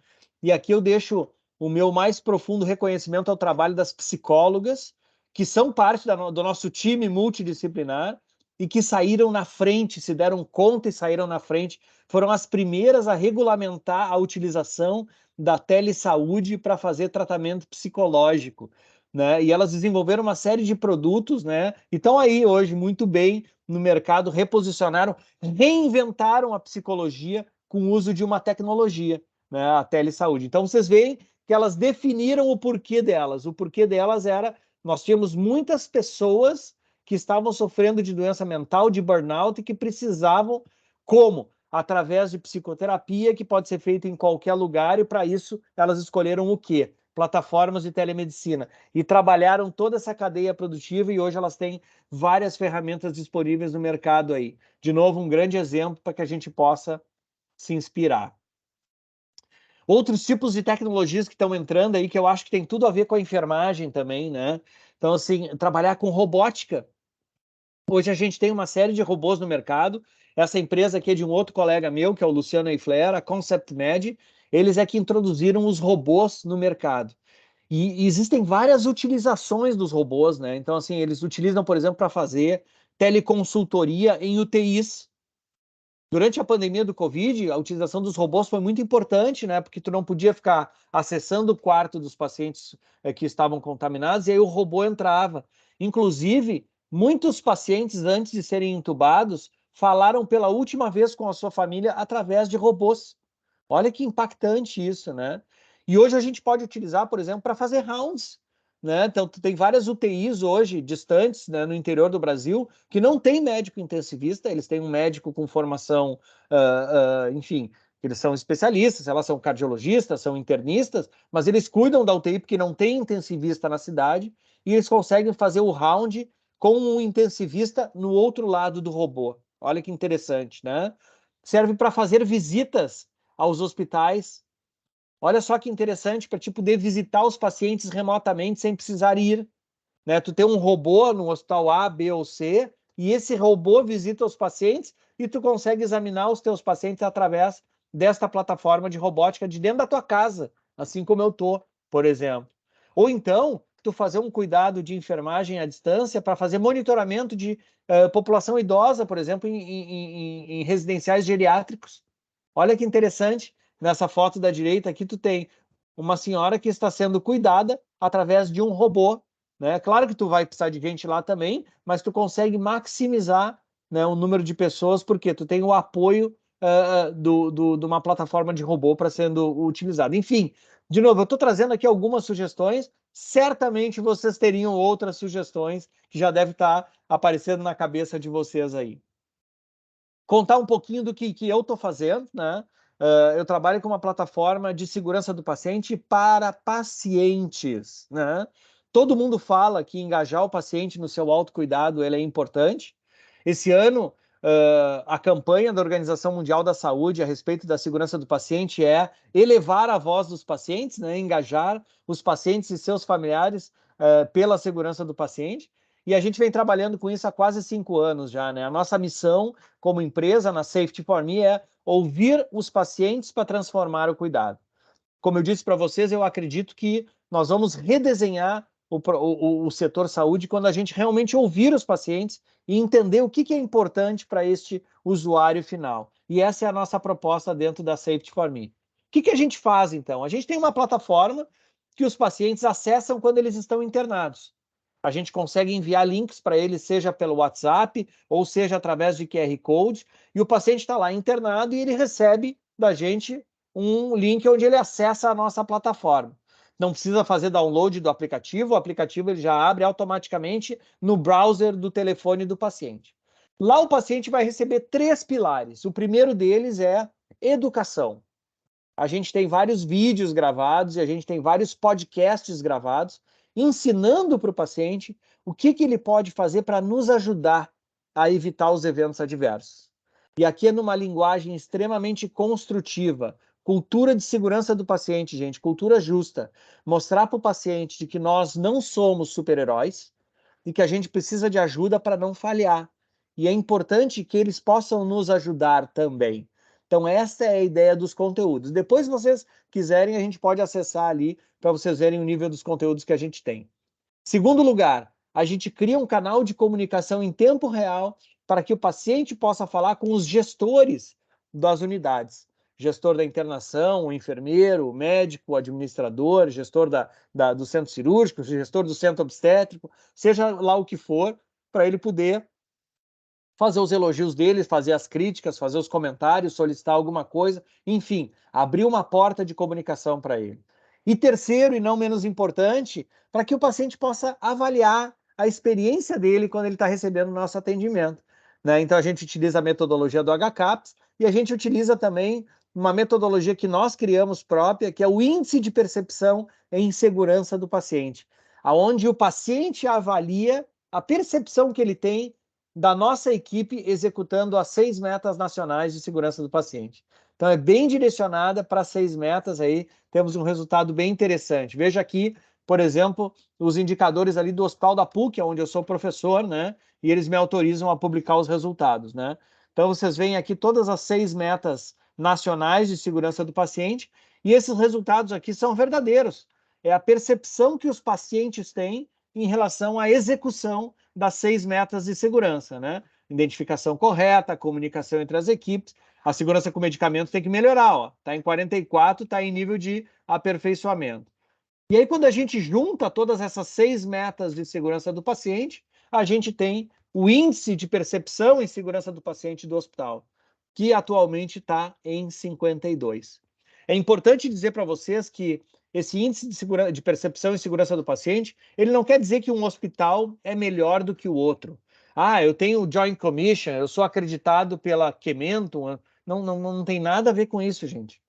E aqui eu deixo o meu mais profundo reconhecimento ao trabalho das psicólogas, que são parte do nosso time multidisciplinar e que saíram na frente, se deram conta e saíram na frente, foram as primeiras a regulamentar a utilização da telesaúde para fazer tratamento psicológico, né? E elas desenvolveram uma série de produtos, né? E estão aí hoje muito bem no mercado, reposicionaram, reinventaram a psicologia com o uso de uma tecnologia, né? A telesaúde. Então vocês veem que elas definiram o porquê delas. O porquê delas era, nós tínhamos muitas pessoas que estavam sofrendo de doença mental, de burnout, e que precisavam, como? Através de psicoterapia, que pode ser feita em qualquer lugar, e para isso elas escolheram o quê? Plataformas de telemedicina. E trabalharam toda essa cadeia produtiva, e hoje elas têm várias ferramentas disponíveis no mercado aí. De novo, um grande exemplo para que a gente possa se inspirar. Outros tipos de tecnologias que estão entrando aí, que eu acho que tem tudo a ver com a enfermagem também, né? Então, assim, trabalhar com robótica. Hoje a gente tem uma série de robôs no mercado. Essa empresa aqui é de um outro colega meu, que é o Luciano Eifler, a ConceptMed. Eles é que introduziram os robôs no mercado. E existem várias utilizações dos robôs, né? Então, assim, eles utilizam, por exemplo, para fazer teleconsultoria em UTIs. Durante a pandemia do Covid, a utilização dos robôs foi muito importante, né? Porque tu não podia ficar acessando o quarto dos pacientes que estavam contaminados, e aí o robô entrava. Inclusive, muitos pacientes, antes de serem entubados, falaram pela última vez com a sua família através de robôs. Olha que impactante isso, né? E hoje a gente pode utilizar, por exemplo, para fazer rounds, né? Então, tem várias UTIs hoje distantes, né, no interior do Brasil, que não tem médico intensivista, eles têm um médico com formação, enfim, eles são especialistas, elas são cardiologistas, são internistas, mas eles cuidam da UTI porque não tem intensivista na cidade, e eles conseguem fazer o round com um intensivista no outro lado do robô. Olha que interessante, né? Serve para fazer visitas aos hospitais. Olha só que interessante, para poder visitar os pacientes remotamente sem precisar ir, né? Tu tem um robô no hospital A, B ou C, e esse robô visita os pacientes e tu consegue examinar os teus pacientes através desta plataforma de robótica de dentro da tua casa, assim como eu tô, por exemplo. Ou então, tu fazer um cuidado de enfermagem à distância para fazer monitoramento de população idosa, por exemplo, em residenciais geriátricos. Olha que interessante, nessa foto da direita aqui tu tem uma senhora que está sendo cuidada através de um robô, né? Claro que tu vai precisar de gente lá também, mas tu consegue maximizar, né, o número de pessoas, porque tu tem o apoio de uma plataforma de robô para sendo utilizada. Enfim, de novo, eu estou trazendo aqui algumas sugestões, certamente vocês teriam outras sugestões que já devem estar aparecendo na cabeça de vocês aí. Contar um pouquinho do que eu estou fazendo, né? Eu trabalho com uma plataforma de segurança do paciente para pacientes, né? Todo mundo fala que engajar o paciente no seu autocuidado ele é importante. Esse ano, a campanha da Organização Mundial da Saúde a respeito da segurança do paciente é elevar a voz dos pacientes, né? Engajar os pacientes e seus familiares pela segurança do paciente. E a gente vem trabalhando com isso há quase 5 anos já, né? A nossa missão como empresa na Safety for Me é ouvir os pacientes para transformar o cuidado. Como eu disse para vocês, eu acredito que nós vamos redesenhar o setor saúde quando a gente realmente ouvir os pacientes e entender o que é importante para este usuário final. E essa é a nossa proposta dentro da Safety for Me. O que a gente faz, então? A gente tem uma plataforma que os pacientes acessam quando eles estão internados. A gente consegue enviar links para eles, seja pelo WhatsApp ou seja através de QR Code, e o paciente está lá internado e ele recebe da gente um link onde ele acessa a nossa plataforma. Não precisa fazer download do aplicativo, o aplicativo ele já abre automaticamente no browser do telefone do paciente. Lá o paciente vai receber 3 pilares. O primeiro deles é educação. A gente tem vários vídeos gravados e a gente tem vários podcasts gravados ensinando para o paciente o que ele pode fazer para nos ajudar a evitar os eventos adversos. E aqui é numa linguagem extremamente construtiva, cultura de segurança do paciente, gente, cultura justa. Mostrar para o paciente de que nós não somos super-heróis e que a gente precisa de ajuda para não falhar. E é importante que eles possam nos ajudar também. Então, essa é a ideia dos conteúdos. Depois, se vocês quiserem, a gente pode acessar ali para vocês verem o nível dos conteúdos que a gente tem. Segundo lugar, a gente cria um canal de comunicação em tempo real para que o paciente possa falar com os gestores das unidades. Gestor da internação, o enfermeiro, o médico, o administrador, gestor do centro cirúrgico, gestor do centro obstétrico, seja lá o que for, para ele poder fazer os elogios dele, fazer as críticas, fazer os comentários, solicitar alguma coisa, enfim, abrir uma porta de comunicação para ele. E terceiro, e não menos importante, para que o paciente possa avaliar a experiência dele quando ele está recebendo o nosso atendimento, né? Então, a gente utiliza a metodologia do HCAPS e a gente utiliza também uma metodologia que nós criamos própria, que é o Índice de Percepção em Segurança do Paciente, onde o paciente avalia a percepção que ele tem da nossa equipe executando as 6 metas nacionais de segurança do paciente. Então, é bem direcionada para 6 metas aí, temos um resultado bem interessante. Veja aqui, por exemplo, os indicadores ali do Hospital da PUC, onde eu sou professor, né? E eles me autorizam a publicar os resultados, né? Então, vocês veem aqui todas as 6 metas nacionais de segurança do paciente, e esses resultados aqui são verdadeiros. É a percepção que os pacientes têm em relação à execução das 6 metas de segurança, né? Identificação correta, comunicação entre as equipes, a segurança com medicamentos tem que melhorar, ó. Tá em 44, tá em nível de aperfeiçoamento. E aí, quando a gente junta todas essas 6 metas de segurança do paciente, a gente tem o índice de percepção em segurança do paciente do hospital, que atualmente está em 52. É importante dizer para vocês que esse índice de percepção e segurança do paciente, ele não quer dizer que um hospital é melhor do que o outro. Ah, eu tenho Joint Commission, eu sou acreditado pela Kementum. Não tem nada a ver com isso, gente.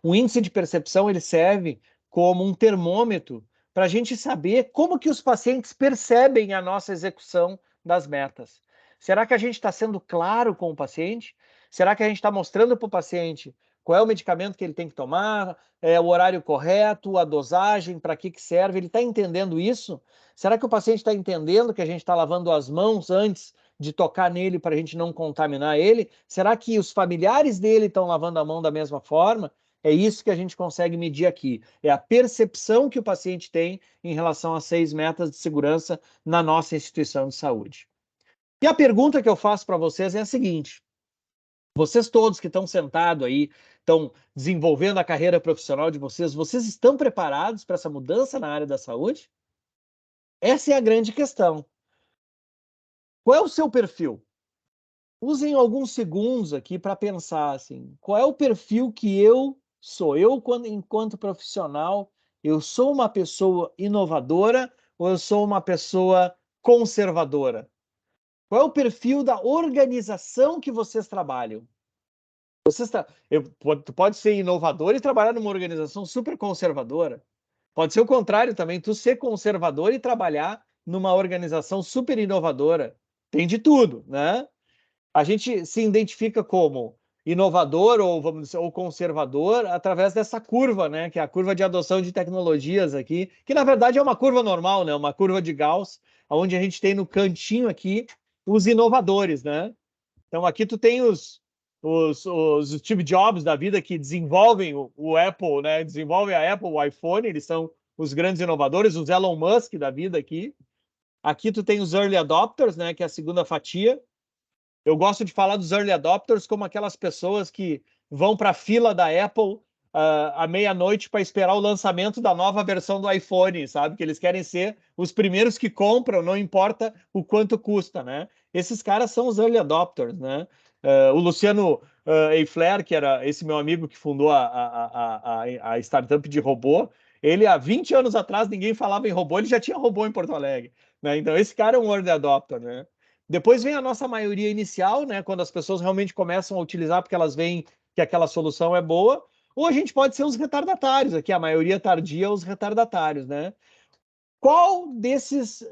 O índice de percepção, ele serve como um termômetro para a gente saber como que os pacientes percebem a nossa execução das metas. Será que a gente está sendo claro com o paciente? Será que a gente está mostrando para o paciente qual é o medicamento que ele tem que tomar, o horário correto, a dosagem, para que serve? Ele está entendendo isso? Será que o paciente está entendendo que a gente está lavando as mãos antes de tocar nele para a gente não contaminar ele? Será que os familiares dele estão lavando a mão da mesma forma? É isso que a gente consegue medir aqui. É a percepção que o paciente tem em relação às 6 metas de segurança na nossa instituição de saúde. E a pergunta que eu faço para vocês é a seguinte: vocês todos que estão sentados aí, estão desenvolvendo a carreira profissional de vocês, vocês estão preparados para essa mudança na área da saúde? Essa é a grande questão. Qual é o seu perfil? Usem alguns segundos aqui para pensar assim, qual é o perfil que eu sou? Eu, enquanto profissional, eu sou uma pessoa inovadora ou eu sou uma pessoa conservadora? Qual é o perfil da organização que vocês trabalham? Tu pode ser inovador e trabalhar numa organização super conservadora. Pode ser o contrário também, tu ser conservador e trabalhar numa organização super inovadora. Tem de tudo, né? A gente se identifica como inovador ou, vamos dizer, ou conservador através dessa curva, né? Que é a curva de adoção de tecnologias aqui, que na verdade é uma curva normal, né? Uma curva de Gauss, onde a gente tem no cantinho aqui os inovadores, né? Então aqui tu tem os Steve Jobs da vida que desenvolvem o Apple, né? Desenvolvem a Apple, o iPhone, eles são os grandes inovadores, os Elon Musk da vida aqui. Aqui tu tem os early adopters, né? Que é a segunda fatia. Eu gosto de falar dos early adopters como aquelas pessoas que vão para a fila da Apple à meia-noite para esperar o lançamento da nova versão do iPhone, sabe? Que eles querem ser os primeiros que compram, não importa o quanto custa, né? Esses caras são os early adopters, né? O Luciano Eifler, que era esse meu amigo que fundou a startup de robô, ele há 20 anos atrás ninguém falava em robô, ele já tinha robô em Porto Alegre, né? Então esse cara é um early adopter, né? Depois vem a nossa maioria inicial, né? Quando as pessoas realmente começam a utilizar porque elas veem que aquela solução é boa. Ou a gente pode ser os retardatários, aqui a maioria tardia, os retardatários, né? Qual desses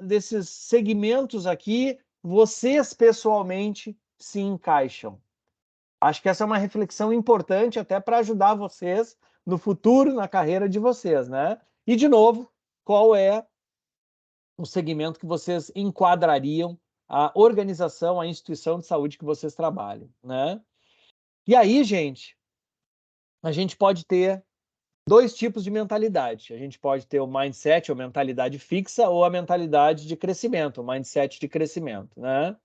segmentos aqui vocês pessoalmente se encaixam? Acho que essa é uma reflexão importante até para ajudar vocês no futuro, na carreira de vocês, né? E, de novo, qual é o segmento que vocês enquadrariam a organização, a instituição de saúde que vocês trabalham, né? E aí, gente, a gente pode ter 2 tipos de mentalidade. A gente pode ter o mindset, ou mentalidade fixa, ou a mentalidade de crescimento, o mindset de crescimento, né?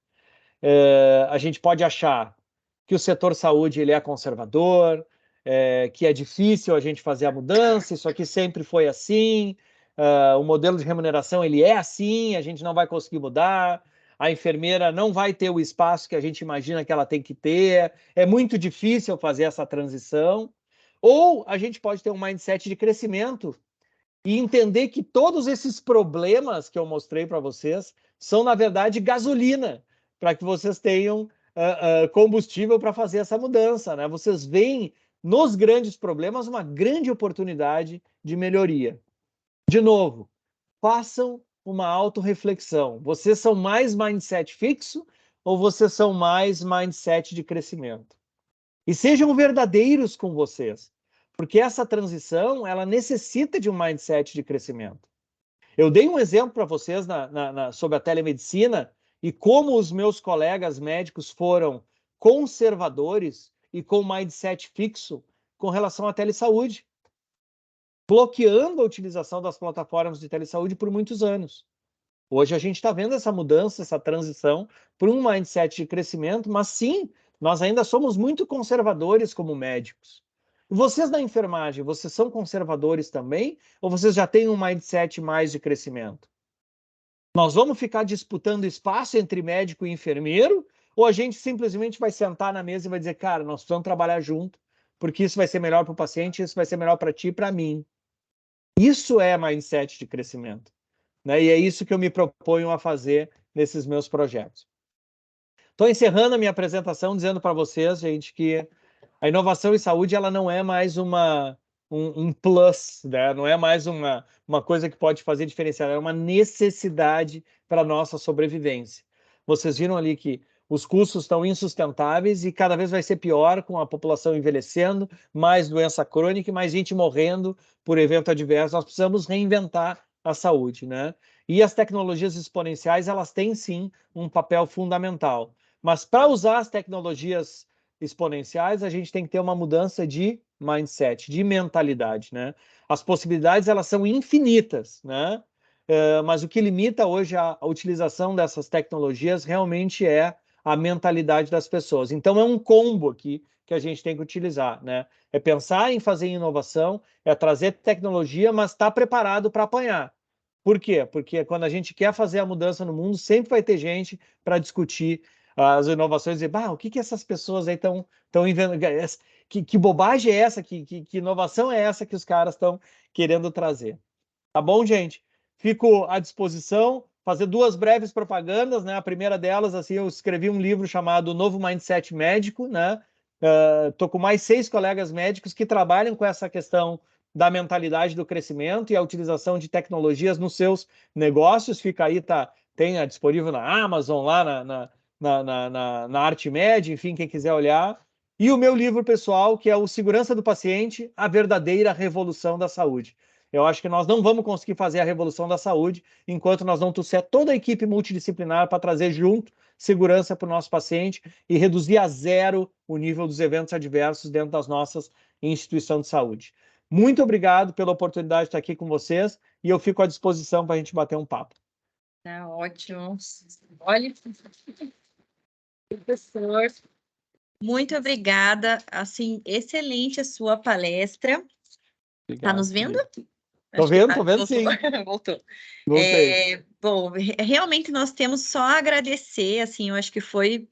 A gente pode achar que o setor saúde ele é conservador, que é difícil a gente fazer a mudança, isso aqui sempre foi assim, o modelo de remuneração ele é assim, a gente não vai conseguir mudar, a enfermeira não vai ter o espaço que a gente imagina que ela tem que ter, é muito difícil fazer essa transição. Ou a gente pode ter um mindset de crescimento e entender que todos esses problemas que eu mostrei para vocês são, na verdade, gasolina para que vocês tenham combustível para fazer essa mudança, né? Vocês veem nos grandes problemas uma grande oportunidade de melhoria. De novo, façam uma autorreflexão. Vocês são mais mindset fixo ou vocês são mais mindset de crescimento? E sejam verdadeiros com vocês, porque essa transição ela necessita de um mindset de crescimento. Eu dei um exemplo para vocês sobre a telemedicina e como os meus colegas médicos foram conservadores e com mindset fixo com relação à telesaúde, bloqueando a utilização das plataformas de telesaúde por muitos anos. Hoje a gente está vendo essa mudança, essa transição para um mindset de crescimento, mas sim, nós ainda somos muito conservadores como médicos. E vocês da enfermagem, vocês são conservadores também? Ou vocês já têm um mindset mais de crescimento? Nós vamos ficar disputando espaço entre médico e enfermeiro, ou a gente simplesmente vai sentar na mesa e vai dizer, cara, nós precisamos trabalhar junto, porque isso vai ser melhor para o paciente, isso vai ser melhor para ti e para mim. Isso é mindset de crescimento, né? E é isso que eu me proponho a fazer nesses meus projetos. Estou encerrando a minha apresentação dizendo para vocês, gente, que a inovação em saúde ela não é mais um plus, né? Não é mais uma coisa que pode fazer diferencial, é uma necessidade para a nossa sobrevivência. Vocês viram ali que os custos estão insustentáveis e cada vez vai ser pior com a população envelhecendo, mais doença crônica e mais gente morrendo por evento adverso. Nós precisamos reinventar a saúde, né? E as tecnologias exponenciais, elas têm sim um papel fundamental. Mas para usar as tecnologias exponenciais, a gente tem que ter uma mudança de mindset, de mentalidade, né? As possibilidades, elas são infinitas, né? Mas o que limita hoje a utilização dessas tecnologias realmente é a mentalidade das pessoas. Então, é um combo aqui que a gente tem que utilizar, né? É pensar em fazer inovação, é trazer tecnologia, mas estar preparado para apanhar. Por quê? Porque quando a gente quer fazer a mudança no mundo, sempre vai ter gente para discutir as inovações e dizer, bah, o que essas pessoas aí estão inventando? Que bobagem é essa? Que inovação é essa que os caras estão querendo trazer? Tá bom, gente? Fico à disposição. Fazer duas breves propagandas, né? A primeira delas, assim, eu escrevi um livro chamado Novo Mindset Médico, né? Tô com mais 6 colegas médicos que trabalham com essa questão da mentalidade do crescimento e a utilização de tecnologias nos seus negócios. Fica aí, tem disponível na Amazon, lá na ArtMed, enfim, quem quiser olhar. E o meu livro pessoal, que é o Segurança do Paciente, a verdadeira revolução da saúde. Eu acho que nós não vamos conseguir fazer a revolução da saúde enquanto nós não trouxer toda a equipe multidisciplinar para trazer junto segurança para o nosso paciente e reduzir a zero o nível dos eventos adversos dentro das nossas instituições de saúde. Muito obrigado pela oportunidade de estar aqui com vocês e eu fico à disposição para a gente bater um papo. Tá ótimo. Olha, professor, muito obrigada. Assim, excelente a sua palestra. Está nos vendo? Estou vendo voltou. sim. Voltou. Voltei. Bom, realmente nós temos só a agradecer, assim, eu acho que foi,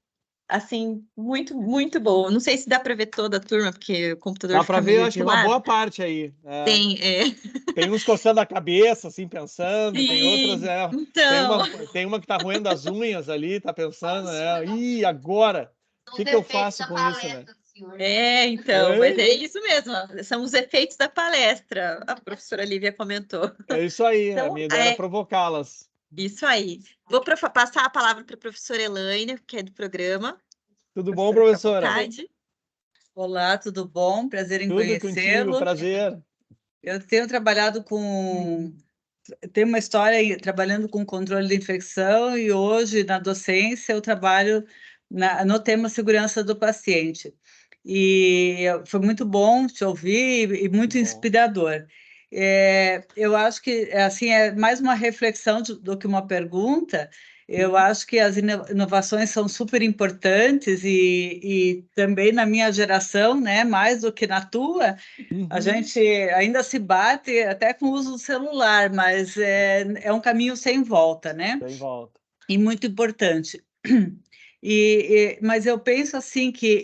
assim, muito, muito bom. Não sei se dá para ver toda a turma, porque o computador Dá fica para ver, meio acho de que uma lado. boa parte aí. Tem, Tem uns coçando a cabeça, assim, pensando, Sim, tem outras, então... tem uma que tá roendo as unhas ali, tá pensando, ih, agora? O que eu faço com isso, né? Então, mas é isso mesmo, são os efeitos da palestra, a professora Lívia comentou. É isso aí, Então, a minha ideia era provocá-las. Isso aí. Vou passar a palavra para a professora Elaine, que é do programa. Tudo bom, professora? Olá, tudo bom? Prazer em Tudo contigo, prazer. Eu tenho trabalhado tenho uma história trabalhando com controle de infecção e hoje, na docência, eu trabalho no tema segurança do paciente. E foi muito bom te ouvir e muito inspirador. Eu acho que assim é mais uma reflexão do que uma pergunta. Eu acho que as inovações são super importantes e também na minha geração, né, mais do que na tua, a gente ainda se bate até com o uso do celular, mas é um caminho sem volta, né? Sem volta. E muito importante. Mas eu penso assim que,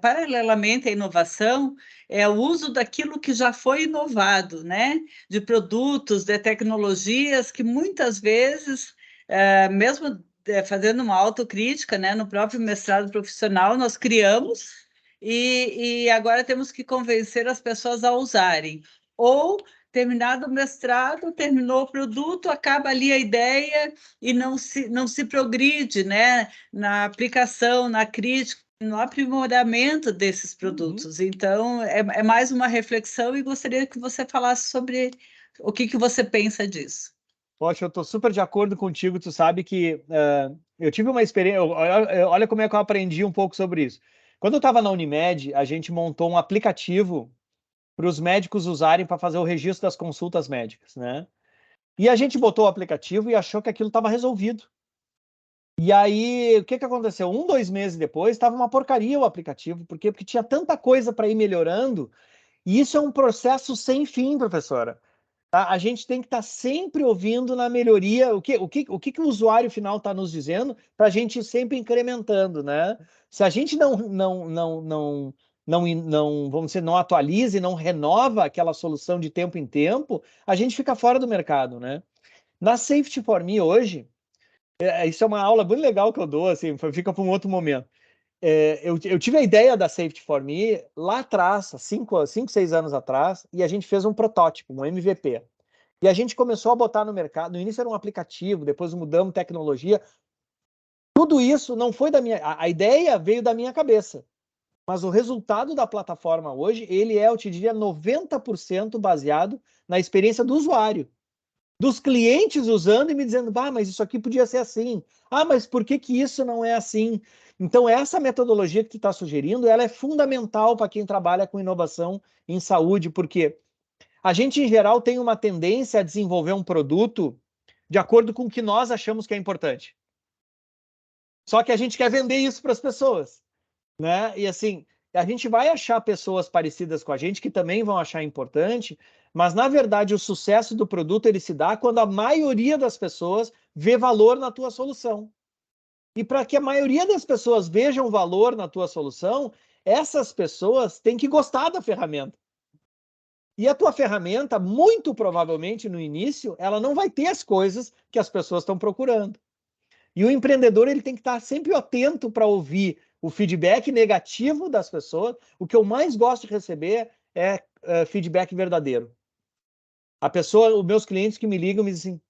paralelamente à inovação, é o uso daquilo que já foi inovado, né? De produtos, de tecnologias que muitas vezes, mesmo fazendo uma autocrítica, né, no próprio mestrado profissional, nós criamos e agora temos que convencer as pessoas a usarem. Ou, terminado o mestrado, terminou o produto, acaba ali a ideia e não se progride, né, na aplicação, na crítica, no aprimoramento desses produtos. Então, é mais uma reflexão e gostaria que você falasse sobre o que você pensa disso. Poxa, eu estou super de acordo contigo, tu sabe que eu tive uma experiência, olha como é que eu aprendi um pouco sobre isso. Quando eu estava na Unimed, a gente montou um aplicativo para os médicos usarem para fazer o registro das consultas médicas, né? E a gente botou o aplicativo e achou que aquilo estava resolvido. E aí, o que aconteceu? 2 meses depois, estava uma porcaria o aplicativo. Por quê? Porque tinha tanta coisa para ir melhorando. E isso é um processo sem fim, professora. Tá? A gente tem que estar sempre ouvindo na melhoria o que o usuário final está nos dizendo para a gente ir sempre incrementando, né? Se a gente não, vamos dizer, não atualiza e não renova aquela solução de tempo em tempo, a gente fica fora do mercado, né? Na Safety for Me hoje, isso é uma aula muito legal que eu dou, assim, fica para um outro momento. Eu tive a ideia da Safety for Me lá atrás, 6 anos atrás, e a gente fez um protótipo, um MVP. E a gente começou a botar no mercado. No início era um aplicativo, depois mudamos tecnologia. Tudo isso não foi da minha... A ideia veio da minha cabeça. Mas o resultado da plataforma hoje, ele é, eu te diria, 90% baseado na experiência do usuário. Dos clientes usando e me dizendo, mas isso aqui podia ser assim. Mas por que isso não é assim? Então, essa metodologia que tu está sugerindo, ela é fundamental para quem trabalha com inovação em saúde, porque a gente, em geral, tem uma tendência a desenvolver um produto de acordo com o que nós achamos que é importante. Só que a gente quer vender isso para as pessoas, né? E assim, a gente vai achar pessoas parecidas com a gente que também vão achar importante, mas, na verdade, o sucesso do produto ele se dá quando a maioria das pessoas vê valor na tua solução. E para que a maioria das pessoas vejam valor na tua solução, essas pessoas têm que gostar da ferramenta. E a tua ferramenta, muito provavelmente, no início, ela não vai ter as coisas que as pessoas estão procurando. E o empreendedor ele tem que estar sempre atento para ouvir o feedback negativo das pessoas. O que eu mais gosto de receber é feedback verdadeiro. Os meus clientes que me ligam me dizem assim,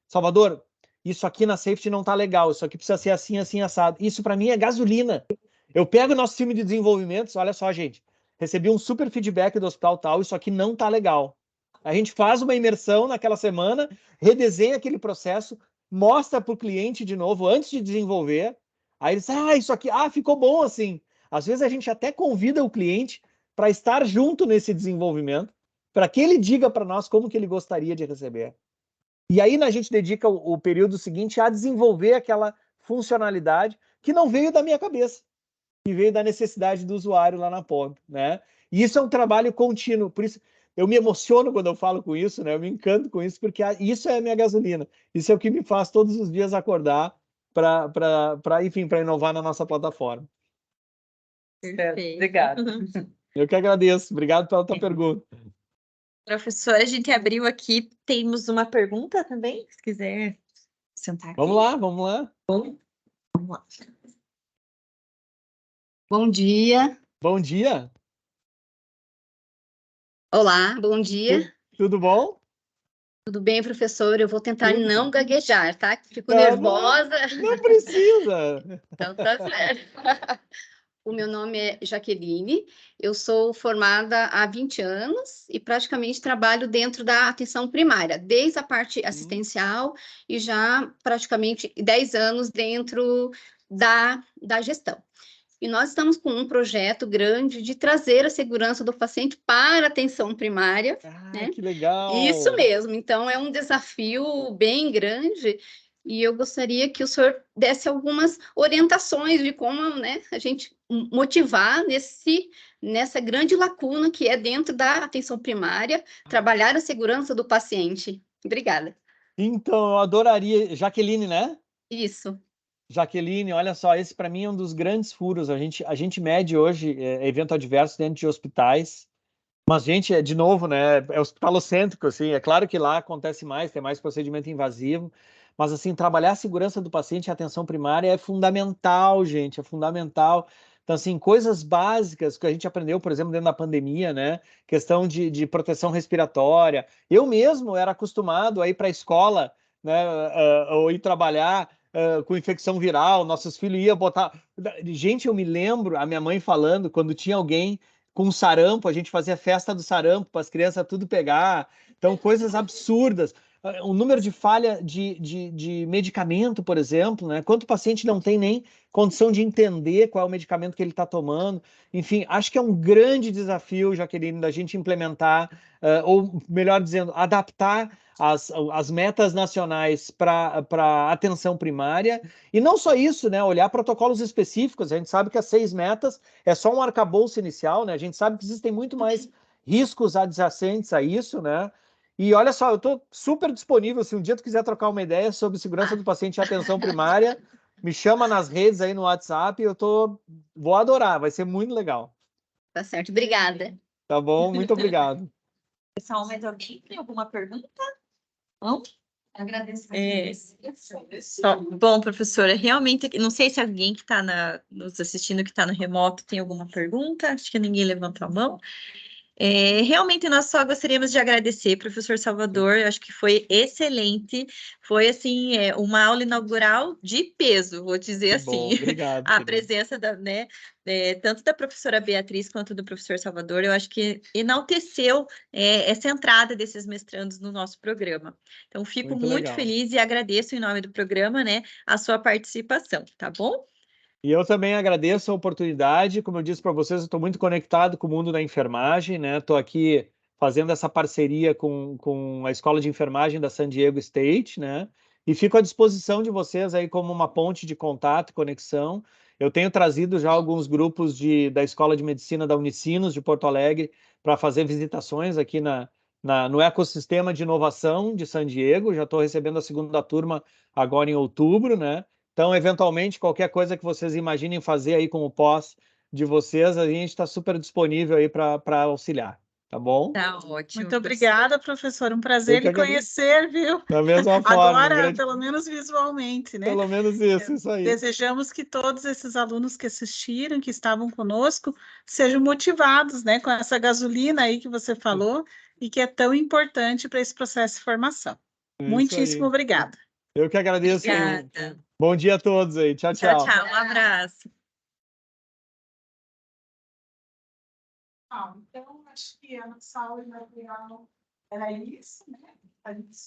Salvador, isso aqui na Safety não está legal, isso aqui precisa ser assim, assim, assado. Isso para mim é gasolina. Eu pego o nosso time de desenvolvimento, olha só, gente, recebi um super feedback do hospital tal, isso aqui não está legal. A gente faz uma imersão naquela semana, redesenha aquele processo, mostra para o cliente de novo, antes de desenvolver, aí ele diz, isso aqui, ficou bom assim. Às vezes a gente até convida o cliente para estar junto nesse desenvolvimento, para que ele diga para nós como que ele gostaria de receber. E aí a gente dedica o período seguinte a desenvolver aquela funcionalidade que não veio da minha cabeça, que veio da necessidade do usuário lá na ponta, né? E isso é um trabalho contínuo, por isso eu me emociono quando eu falo com isso, né? Eu me encanto com isso, porque isso é a minha gasolina. Isso é o que me faz todos os dias acordar para inovar na nossa plataforma. Perfeito. Obrigada. Eu que agradeço. Obrigado pela tua pergunta. Professor, a gente abriu aqui, temos uma pergunta também, se quiser sentar aqui. Vamos lá. Vamos lá. Bom dia. Bom dia. Olá, bom dia. Tudo bom? Tudo bem, professor? Eu vou tentar não gaguejar, tá? Fico Não, nervosa. Não precisa. Então tá certo. O meu nome é Jaqueline, eu sou formada há 20 anos e praticamente trabalho dentro da atenção primária, desde a parte assistencial e já praticamente 10 anos dentro da gestão. E nós estamos com um projeto grande de trazer a segurança do paciente para a atenção primária. Né? Que legal! Isso mesmo, então é um desafio bem grande e eu gostaria que o senhor desse algumas orientações de como, né, a gente motivar nessa grande lacuna que é dentro da atenção primária, trabalhar a segurança do paciente. Obrigada. Então, eu adoraria... Jaqueline, né? Isso. Jaqueline, olha só, esse para mim é um dos grandes furos. A gente mede hoje evento adverso dentro de hospitais, mas, gente, de novo, né, é hospitalocêntrico, assim, é claro que lá acontece mais, tem mais procedimento invasivo, mas, assim, trabalhar a segurança do paciente e a atenção primária é fundamental, gente, é fundamental. Então, assim, coisas básicas que a gente aprendeu, por exemplo, dentro da pandemia, né, questão de proteção respiratória. Eu mesmo era acostumado a ir para a escola, né, ou ir trabalhar com infecção viral, nossos filhos iam botar... Gente, eu me lembro, a minha mãe falando, quando tinha alguém com sarampo, a gente fazia festa do sarampo para as crianças tudo pegar. Então, coisas absurdas. O número de falha de medicamento, por exemplo, né? Quanto paciente não tem nem condição de entender qual é o medicamento que ele está tomando. Enfim, acho que é um grande desafio, Jaqueline, da gente implementar, ou melhor dizendo, adaptar as metas nacionais para atenção primária. E não só isso, né? Olhar protocolos específicos. A gente sabe que as 6 metas é só um arcabouço inicial, né? A gente sabe que existem muito mais riscos adjacentes a isso, né? E olha só, eu estou super disponível, se um dia tu quiser trocar uma ideia sobre segurança do paciente e atenção primária, me chama nas redes aí no WhatsApp, vou adorar, vai ser muito legal. Tá certo, obrigada. Tá bom? Muito obrigado. Pessoal, mais alguém tem alguma pergunta? Não? Agradeço. Bom, professora, realmente, não sei se alguém que está nos assistindo, que está no remoto, tem alguma pergunta, acho que ninguém levantou a mão. Realmente, nós só gostaríamos de agradecer, professor Salvador, eu acho que foi excelente, foi, assim, uma aula inaugural de peso, vou dizer assim, Obrigado. a presença tanto da professora Beatriz quanto do professor Salvador, eu acho que enalteceu essa entrada desses mestrandos no nosso programa. Então, fico muito feliz e agradeço em nome do programa, né, a sua participação, tá bom? E eu também agradeço a oportunidade. Como eu disse para vocês, eu estou muito conectado com o mundo da enfermagem, né? Estou aqui fazendo essa parceria com a Escola de Enfermagem da San Diego State, né? E fico à disposição de vocês aí como uma ponte de contato e conexão. Eu tenho trazido já alguns grupos da Escola de Medicina da Unicinos de Porto Alegre para fazer visitações aqui no ecossistema de inovação de San Diego. Já estou recebendo a segunda turma agora em outubro, né? Então, eventualmente, qualquer coisa que vocês imaginem fazer aí com o pós de vocês, a gente está super disponível aí para auxiliar, tá bom? Tá ótimo. Muito obrigada, professor. Um prazer lhe agradeço. conhecer, viu? Da mesma forma. Agora, pelo menos visualmente, né? Pelo menos isso aí. Desejamos que todos esses alunos que assistiram, que estavam conosco, sejam motivados, né, com essa gasolina aí que você falou e que é tão importante para esse processo de formação. Muitíssimo obrigada. Eu que agradeço. Obrigada. Bom dia a todos aí. Tchau, tchau. Tchau, tchau. Um abraço. Então, acho que a nossa aula inaugural era isso, né? A gente